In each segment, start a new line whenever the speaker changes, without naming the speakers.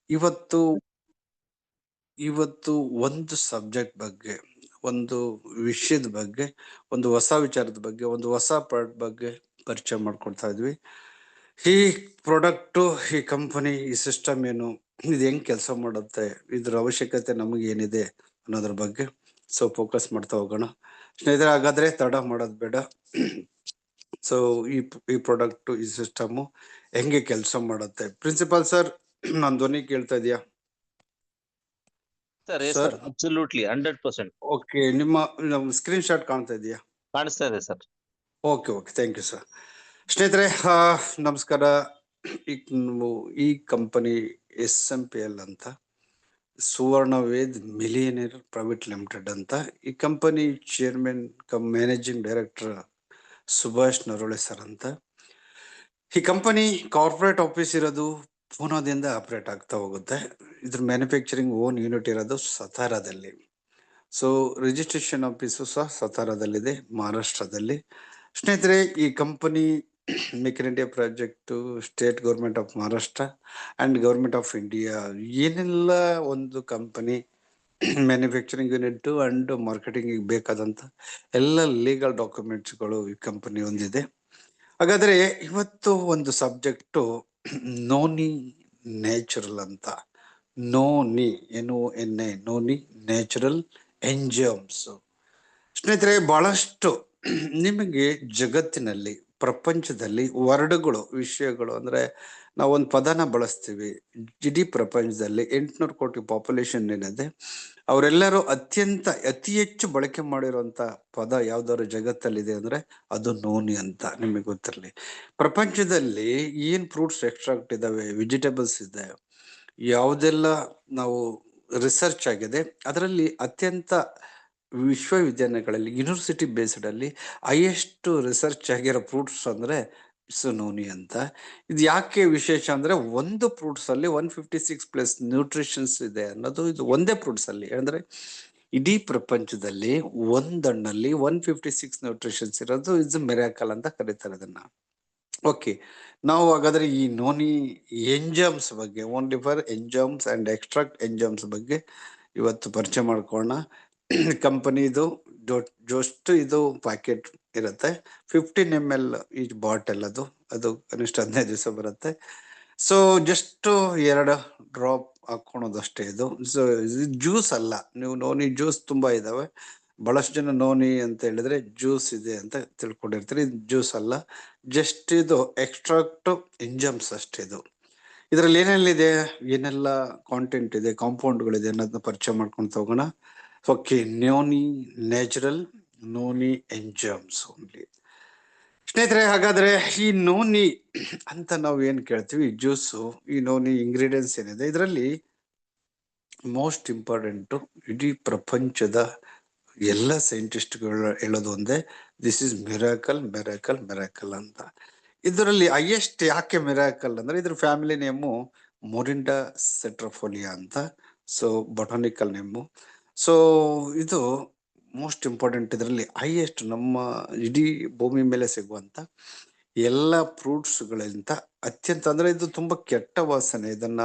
ಇವತ್ತು ಇವತ್ತು ಒಂದು ಸಬ್ಜೆಕ್ಟ್ ಬಗ್ಗೆ, ಒಂದು ವಿಷಯದ ಬಗ್ಗೆ, ಒಂದು ಹೊಸ ವಿಚಾರದ ಬಗ್ಗೆ, ಒಂದು ಹೊಸ ಪ್ರಾಡಕ್ಟ್ ಬಗ್ಗೆ ಪರಿಚಯ ಮಾಡ್ಕೊಡ್ತಾ ಇದ್ವಿ. ಈ ಪ್ರಾಡಕ್ಟು, ಈ ಕಂಪನಿ, ಈ ಸಿಸ್ಟಮ್ ಏನು, ಇದು ಹೆಂಗ್ ಕೆಲಸ ಮಾಡುತ್ತೆ, ಇದ್ರ ಅವಶ್ಯಕತೆ ನಮಗೆ ಏನಿದೆ ಅನ್ನೋದ್ರ ಬಗ್ಗೆ ಫೋಕಸ್ ಮಾಡ್ತಾ ಹೋಗೋಣ. ಸ್ನೇಹಿತರೆ, ಹಾಗಾದ್ರೆ ತಡ ಮಾಡೋದು ಬೇಡ. ಸೊ ಈ ಪ್ರಾಡಕ್ಟ್, ಈ ಸಿಸ್ಟಮ್ ಹೆಂಗೆ ಕೆಲಸ ಮಾಡುತ್ತೆ. ಪ್ರಿನ್ಸಿಪಾಲ್ ಸರ್, ನಾನು ಧ್ವನಿ ಕೇಳ್ತಾ ಇದೆಯಾ
ಸರ್?
ಸರ್?
ಅಬ್ಸಲ್ಯೂಟ್ಲಿ 100%
ಓಕೆ, ನಿಮ್ಮ ಸ್ಕ್ರೀನ್ ಶಾಟ್ ಕಾಣ್ತಾ ಇದೆಯಾ?
ಕಾಣಿಸ್ತಾ ಇದೆ sir.
Okay okay, thank you sir. ಸ್ನೇಹಿತರೆ, ನಮಸ್ಕಾರ. ಈ ಕಂಪನಿ SMPL ಅಂತ, Suvarna Ved millionaire private limited ಅಂತ. ಈ company chairman cum managing director Subhash Narole sir ಅಂತ. ಈ ಕಂಪನಿ ಕಾರ್ಪೊರೇಟ್ ಆಫೀಸ್ ಇರೋದು ಪೂನಾದಿಂದ ಆಪರೇಟ್ ಆಗ್ತಾ ಹೋಗುತ್ತೆ. ಇದ್ರ ಮ್ಯಾನುಫ್ಯಾಕ್ಚರಿಂಗ್ ಓನ್ ಯೂನಿಟ್ ಇರೋದು ಸತಾರಾದಲ್ಲಿ. ಸೊ ರಿಜಿಸ್ಟ್ರೇಷನ್ ಆಫೀಸು ಸಹ ಸತಾರಾದಲ್ಲಿದೆ, ಮಹಾರಾಷ್ಟ್ರದಲ್ಲಿ. ಸ್ನೇಹಿತರೆ, ಈ company make in India project, state government of Maharashtra and government of India, ಏನೆಲ್ಲ ಒಂದು company manufacturing unit and marketing ಬೇಕಾದಂತ ಎಲ್ಲ ಲೀಗಲ್ ಡಾಕ್ಯುಮೆಂಟ್ಸ್ಗಳು ಈ ಕಂಪನಿ ಹೊಂದಿದೆ. ಹಾಗಾದ್ರೆ ಇವತ್ತು ಒಂದು ಸಬ್ಜೆಕ್ಟು ನೋನಿ ನ್ಯಾಚುರಲ್ ಅಂತ. Noni, NONI, noni natural enzymes. ಸ್ನೇಹಿತರೆ, ಬಹಳಷ್ಟು ನಿಮಗೆ ಜಗತ್ತಿನಲ್ಲಿ, ಪ್ರಪಂಚದಲ್ಲಿ ವರ್ಡ್ಗಳು, ವಿಷಯಗಳು ಅಂದ್ರೆ ನಾವೊಂದು ಪದನ ಬಳಸ್ತೀವಿ. ಇಡೀ ಪ್ರಪಂಚದಲ್ಲಿ 800 ಕೋಟಿ ಪಾಪ್ಯುಲೇಷನ್ ಏನಿದೆ, ಅವರೆಲ್ಲರೂ ಅತಿ ಹೆಚ್ಚು ಬಳಕೆ ಮಾಡಿರುವಂತ ಪದ ಯಾವ್ದಾದ್ರು ಜಗತ್ತಲ್ಲಿದೆ ಅಂದ್ರೆ ಅದು ನೋನಿ ಅಂತ. ನಿಮಗೆ ಗೊತ್ತಿರಲಿ, ಪ್ರಪಂಚದಲ್ಲಿ ಏನ್ ಫ್ರೂಟ್ಸ್ ಎಕ್ಸ್ಟ್ರಾಕ್ಟ್ ಇದಾವೆ, ವೆಜಿಟೇಬಲ್ಸ್ ಇದೆ, ಯಾವುದೆಲ್ಲ ನಾವು ರಿಸರ್ಚ್ ಆಗಿದೆ, ಅದರಲ್ಲಿ ಅತ್ಯಂತ ವಿಶ್ವವಿದ್ಯಾಲಯಗಳಲ್ಲಿ ಯೂನಿವರ್ಸಿಟಿ ಬೇಸ್ಡ್ ಅಲ್ಲಿ ಹೈಯೆಸ್ಟ್ ರಿಸರ್ಚ್ ಆಗಿರೋ ಫ್ರೂಟ್ಸ್ ಅಂದ್ರೆ ನೋನಿ ಅಂತ. ಇದು ಯಾಕೆ ವಿಶೇಷ ಅಂದ್ರೆ, ಒಂದು ಫ್ರೂಟ್ಸ್ ಅಲ್ಲಿ 156+ ನ್ಯೂಟ್ರಿಷನ್ಸ್ ಇದೆ ಅನ್ನೋದು. ಇದು ಒಂದೇ ಫ್ರೂಟ್ಸ್ ಅಲ್ಲಿ ಅಂದ್ರೆ ಇಡೀ ಪ್ರಪಂಚದಲ್ಲಿ ಒಂದಣ್ಣಲ್ಲಿ 156 ನ್ಯೂಟ್ರಿಷನ್ಸ್ ಇರೋದು ಇದು ಮಿರಾಕಲ್ ಅಂತ ಕರೀತಾರೆ ಇದನ್ನ. ಓಕೆ, ನಾವು ಹಾಗಾದ್ರೆ ಈ ನೋನಿ ಎಂಜಮ್ಸ್ ಬಗ್ಗೆ, ಓನ್ಲಿ ಫಾರ್ ಎಂಜಮ್ಸ್ ಅಂಡ್ ಎಕ್ಸ್ಟ್ರಾಕ್ಟ್ ಎಂಜಮ್ಸ್ ಬಗ್ಗೆ ಇವತ್ತು ಪರಿಚಯ ಮಾಡ್ಕೊಳ್ಳೋಣ. ಕಂಪನಿದು ಜಸ್ಟ್ ಇದು ಪ್ಯಾಕೆಟ್ ಇರುತ್ತೆ, 15 ml ಈಚ್ ಬಾಟಲ್. ಅದು ಕನಿಷ್ಠ 15 ದಿವಸ ಬರುತ್ತೆ. ಸೊ ಜಸ್ಟ್ 2 ಡ್ರಾಪ್ ಹಾಕೊಳೋದಷ್ಟೇ. ಇದು ಜ್ಯೂಸ್ ಅಲ್ಲ. ನೀವು ನೋನಿ ಜ್ಯೂಸ್ ತುಂಬಾ ಇದಾವೆ, ಬಹಳಷ್ಟು ಜನ ನೋನಿ ಅಂತ ಹೇಳಿದ್ರೆ ಜ್ಯೂಸ್ ಇದೆ ಅಂತ ತಿಳ್ಕೊಂಡಿರ್ತೀರಿ. ಜ್ಯೂಸ್ ಅಲ್ಲ, ಜಸ್ಟ್ ಇದು ಎಕ್ಸ್ಟ್ರಾಕ್ಟ್ ಎಂಜಮ್ಸ್ ಅಷ್ಟೇ. ಇದರಲ್ಲಿ ಏನೆಲ್ಲಿದೆ, ಏನೆಲ್ಲ ಕಾಂಟೆಂಟ್ ಇದೆ, ಕಾಂಪೌಂಡ್ಗಳಿದೆ ಅನ್ನೋದನ್ನ ಪರಿಚಯ ಮಾಡ್ಕೊಂಡು ಹೋಗೋಣ. Okay, noni natural, noni enzymes only. ಸ್ನೇಹಿತರೆ, ಹಾಗಾದ್ರೆ ಈ ನೋನಿ ಅಂತ ನಾವು ಏನ್ ಕೇಳ್ತೀವಿ, ಜ್ಯೂಸು, ಈ ನೋನಿ ಇಂಗ್ರೀಡಿಯೆಂಟ್ಸ್ ಏನಿದೆ ಇದರಲ್ಲಿ ಮೋಸ್ಟ್ ಇಂಪಾರ್ಟೆಂಟ್, ಇಡೀ ಪ್ರಪಂಚದ ಎಲ್ಲ ಸೈಂಟಿಸ್ಟ್ಗಳು ಹೇಳೋದು ಒಂದೇ, this is miracle miracle miracle ಅಂತ. ಇದರಲ್ಲಿ ಹೈಯೆಸ್ಟ್ ಯಾಕೆ ಮಿರಾಕಲ್ ಅಂದ್ರೆ, ಇದ್ರ ಫ್ಯಾಮಿಲಿ ನೇಮು ಮೊರಿಂಡಾ ಸೆಟ್ರಫೋಲಿಯಾ ಅಂತ. So botanical name. ಸೊ ಇದು ಮೋಸ್ಟ್ ಇಂಪಾರ್ಟೆಂಟ್. ಇದರಲ್ಲಿ ಹೈಯೆಸ್ಟ್ ನಮ್ಮ ಇಡೀ ಭೂಮಿ ಮೇಲೆ ಸಿಗುವಂತ ಎಲ್ಲ ಫ್ರೂಟ್ಸ್ಗಳಿಂದ ಅತ್ಯಂತ ಅಂದ್ರೆ ಇದು ತುಂಬಾ ಕೆಟ್ಟ ವಾಸನೆ. ಇದನ್ನ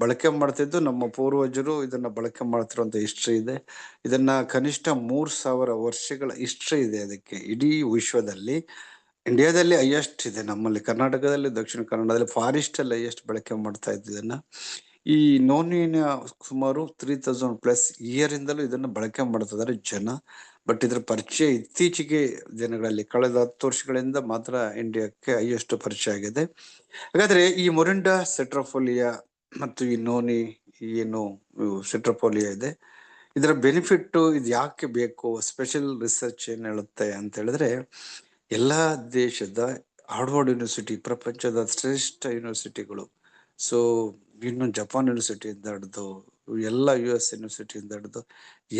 ಬಳಕೆ ಮಾಡ್ತಿದ್ದು ನಮ್ಮ ಪೂರ್ವಜರು, ಇದನ್ನ ಬಳಕೆ ಮಾಡ್ತಿರುವಂತ ಹಿಸ್ಟ್ರಿ ಇದೆ. ಇದನ್ನ ಕನಿಷ್ಠ 3000 ವರ್ಷಗಳ ಹಿಸ್ಟ್ರಿ ಇದೆ ಅದಕ್ಕೆ. ಇಡೀ ವಿಶ್ವದಲ್ಲಿ ಇಂಡಿಯಾದಲ್ಲಿ ಹೈಯೆಸ್ಟ್ ಇದೆ, ನಮ್ಮಲ್ಲಿ ಕರ್ನಾಟಕದಲ್ಲಿ, ದಕ್ಷಿಣ ಕನ್ನಡದಲ್ಲಿ ಫಾರೆಸ್ಟ್ ಅಲ್ಲಿ ಹೈಯೆಸ್ಟ್ ಬಳಕೆ ಮಾಡ್ತಾ ಇದ್ದದನ್ನ. ಈ ನೋನಿನ ಸುಮಾರು 3000+ ಇಯರ್ ಇಂದಲೂ ಇದನ್ನ ಬಳಕೆ ಮಾಡ್ತಿದ್ದಾರೆ ಜನ. ಬಟ್ ಇದ್ರ ಪರಿಚಯ ಇತ್ತೀಚೆಗೆ ದಿನಗಳಲ್ಲಿ, ಕಳೆದ 10 ವರ್ಷಗಳಿಂದ ಮಾತ್ರ ಇಂಡಿಯಾಕ್ಕೆ ಹೈಯೆಸ್ಟ್ ಪರಿಚಯ ಆಗಿದೆ. ಹಾಗಾದ್ರೆ ಈ ಮೊರಿಂಡಾ ಸೆಟ್ರಫೋಲಿಯಾ ಮತ್ತು ಈ ನೋನಿ ಏನು ಸೆಟ್ರಫೋಲಿಯಾ ಇದೆ, ಇದರ ಬೆನಿಫಿಟ್, ಇದು ಯಾಕೆ ಬೇಕು, ಸ್ಪೆಷಲ್ ರಿಸರ್ಚ್ ಏನ್ ಹೇಳುತ್ತೆ ಅಂತ ಹೇಳಿದ್ರೆ, ಎಲ್ಲಾ ದೇಶದ ಹಾರ್ವರ್ಡ್ ಯೂನಿವರ್ಸಿಟಿ, ಪ್ರಪಂಚದ ಶ್ರೇಷ್ಠ ಯೂನಿವರ್ಸಿಟಿಗಳು, ಸೊ ಇನ್ನು ಜಪಾನ್ ಯೂನಿವರ್ಸಿಟಿಯಿಂದ ಹಿಡಿದು ಎಲ್ಲ US ಯೂನಿವರ್ಸಿಟಿಯಿಂದ ಹಿಡಿದು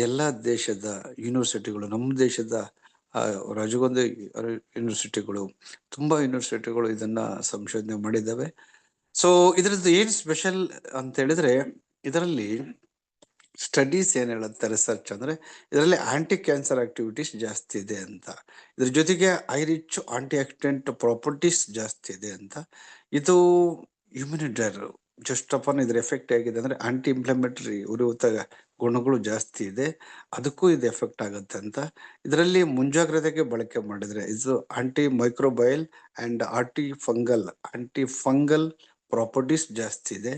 ಎಲ್ಲ ದೇಶದ ಯೂನಿವರ್ಸಿಟಿಗಳು, ನಮ್ಮ ದೇಶದ ರಾಜಗೊಂದು ಯೂನಿವರ್ಸಿಟಿಗಳು, ತುಂಬಾ ಯೂನಿವರ್ಸಿಟಿಗಳು ಇದನ್ನ ಸಂಶೋಧನೆ ಮಾಡಿದ್ದಾವೆ. ಸೊ ಇದ್ರದ್ದು ಏನ್ ಸ್ಪೆಷಲ್ ಅಂತ ಹೇಳಿದ್ರೆ, ಇದರಲ್ಲಿ ಸ್ಟಡೀಸ್ ಏನ್ ಹೇಳುತ್ತೆ, ರಿಸರ್ಚ್ ಅಂದ್ರೆ ಇದರಲ್ಲಿ ಆಂಟಿ ಕ್ಯಾನ್ಸರ್ ಆಕ್ಟಿವಿಟೀಸ್ ಜಾಸ್ತಿ ಇದೆ ಅಂತ. ಇದ್ರ ಜೊತೆಗೆ high rich antioxidant properties ಜಾಸ್ತಿ ಇದೆ ಅಂತ. ಇದು ಇಮ್ಯುನಿಟರ್ ಜಸ್ಟ್ ಅಪಾನ್ ಇದ್ರ ಎಫೆಕ್ಟ್ ಆಗಿದೆ ಅಂದ್ರೆ ಆಂಟಿ ಇನ್ಫ್ಲಮೇಟರಿ ಉರಿಯೂತ ಗುಣಗಳು ಜಾಸ್ತಿ ಇದೆ, ಅದಕ್ಕೂ ಇದು ಎಫೆಕ್ಟ್ ಆಗುತ್ತೆ ಅಂತ. ಇದರಲ್ಲಿ ಮುಂಜಾಗ್ರತೆಗೆ ಬಳಕೆ ಮಾಡಿದ್ರೆ ಇದು antimicrobial and antifungal properties ಜಾಸ್ತಿ ಇದೆ.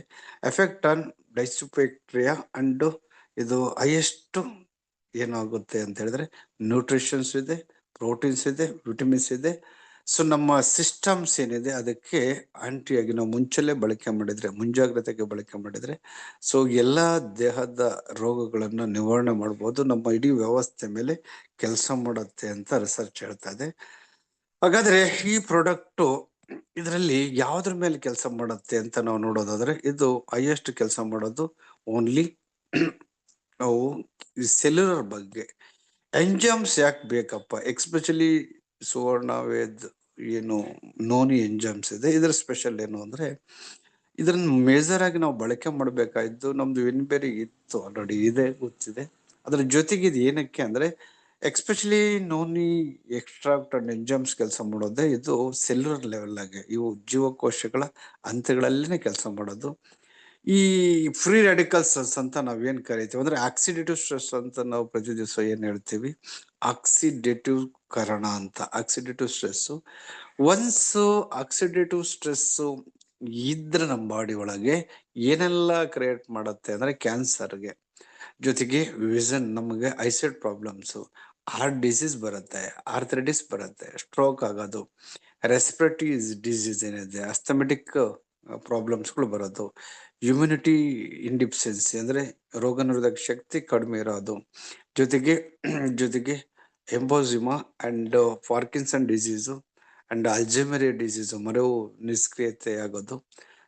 ಎಫೆಕ್ಟ್ ಆನ್ ಡೈಸ್ಬ್ಯಾಕ್ಟೀರಿಯಾ ಅಂಡ್ ಇದು ಹೈಯೆಸ್ಟ್ ಏನಾಗುತ್ತೆ ಅಂತ ಹೇಳಿದ್ರೆ ನ್ಯೂಟ್ರಿಷನ್ಸ್ ಇದೆ, ಪ್ರೋಟೀನ್ಸ್ ಇದೆ, ವಿಟಮಿನ್ಸ್ ಇದೆ. ಸೊ ನಮ್ಮ ಸಿಸ್ಟಮ್ಸ್ ಏನಿದೆ ಅದಕ್ಕೆ ಆಂಟಿಯಾಗಿ ನಾವು ಮುಂಚೆಲೆ ಬಳಕೆ ಮಾಡಿದ್ರೆ, ಮುಂಜಾಗ್ರತೆಗೆ ಬಳಕೆ ಮಾಡಿದ್ರೆ ಸೊ ಎಲ್ಲಾ ದೇಹದ ರೋಗಗಳನ್ನ ನಿವಾರಣೆ ಮಾಡಬಹುದು, ನಮ್ಮ ಇಡೀ ವ್ಯವಸ್ಥೆ ಮೇಲೆ ಕೆಲಸ ಮಾಡುತ್ತೆ ಅಂತ ರಿಸರ್ಚ್ ಹೇಳ್ತಾ ಇದೆ. ಹಾಗಾದ್ರೆ ಈ ಪ್ರಾಡಕ್ಟ್ ಇದರಲ್ಲಿ ಯಾವ್ದ್ರ ಮೇಲೆ ಕೆಲಸ ಮಾಡುತ್ತೆ ಅಂತ ನಾವು ನೋಡೋದಾದ್ರೆ ಇದು ಹೈಯೆಸ್ಟ್ ಕೆಲಸ ಮಾಡೋದು ಓನ್ಲಿ ನಾವು ಸೆಲ್ಯುಲರ್ ಬಗ್ಗೆ. ಎಂಜಮ್ಸ್ ಯಾಕೆ ಬೇಕಪ್ಪ, ಎಕ್ಸ್ಪೆಷಲಿ ಸುವರ್ಣವೇದ್ ಏನು ನೋನಿ ಎಂಜಮ್ಸ್ ಇದೆ, ಇದರ ಸ್ಪೆಷಲ್ ಏನು ಅಂದ್ರೆ ಇದನ್ನ ಮೇಜರ್ ಆಗಿ ನಾವು ಬಳಕೆ ಮಾಡಬೇಕಾಯ್ತು. ನಮ್ದು ವಿನ್ಬೇರಿ ಇತ್ತು, ಆಲ್ರೆಡಿ ಇದೆ, ಗೊತ್ತಿದೆ. ಅದ್ರ ಜೊತೆಗೆ ಇದು ಏನಕ್ಕೆ ಅಂದ್ರೆ ಎಕ್ಸ್ಪೆಷಲಿ ನೋನಿ ಎಕ್ಸ್ಟ್ರಾಕ್ಟ್ ಅಂಡ್ ಎಂಜಮ್ಸ್ ಕೆಲಸ ಮಾಡೋದೇ ಇದು ಸೆಲ್ಯುಲರ್ ಲೆವೆಲ್ ಆಗಿ, ಇವು ಜೀವಕೋಶಗಳ ಹಂತಗಳಲ್ಲಿನೇ ಕೆಲಸ ಮಾಡೋದು. ಈ ಫ್ರೀ ರ್ಯಾಡಿಕಲ್ಸ್ ಅಂತ ನಾವ್ ಏನ್ ಕರಿತೀವಿ ಅಂದ್ರೆ ಆಕ್ಸಿಡೇಟಿವ್ ಸ್ಟ್ರೆಸ್ ಅಂತ ನಾವು ಪ್ರತಿ ದಿವಸ ಏನ್ ಹೇಳ್ತೀವಿ, ಆಕ್ಸಿಡೇಟಿವ್ ಕಾರಣ ಅಂತ. Oxidative stress once oxidative stress ಇದ್ರೆ ನಮ್ಮ ಬಾಡಿ ಒಳಗೆ ಏನೆಲ್ಲ ಕ್ರಿಯೇಟ್ ಮಾಡುತ್ತೆ ಅಂದ್ರೆ ಕ್ಯಾನ್ಸರ್ಗೆ, ಜೊತೆಗೆ ವಿಷನ್, ನಮಗೆ ಐಸೈಟ್ ಪ್ರಾಬ್ಲಮ್ಸ್, ಹಾರ್ಟ್ ಡಿಸೀಸ್ ಬರುತ್ತೆ, ಆರ್ಥ್ರೈಟಿಸ್ ಬರುತ್ತೆ, ಸ್ಟ್ರೋಕ್ ಆಗೋದು, ರೆಸ್ಪಿರೇಟರಿ ಡಿಸೀಸ್ ಏನಿದೆ, ಅಸ್ಥಮೆಟಿಕ್ ಪ್ರಾಬ್ಲಮ್ಸ್ಗಳು ಬರೋದು, ಇಮ್ಯುನಿಟಿ ಇಂಡಿಫಿಷಿಯನ್ಸಿ ಅಂದ್ರೆ ರೋಗ ನಿರೋಧಕ ಶಕ್ತಿ ಕಡಿಮೆ ಇರೋದು, ಜೊತೆಗೆ emphysema and Parkinson disease and Alzheimer disease, ಮರೆವು ನಿಷ್ಕ್ರಿಯತೆ ಆಗೋದು,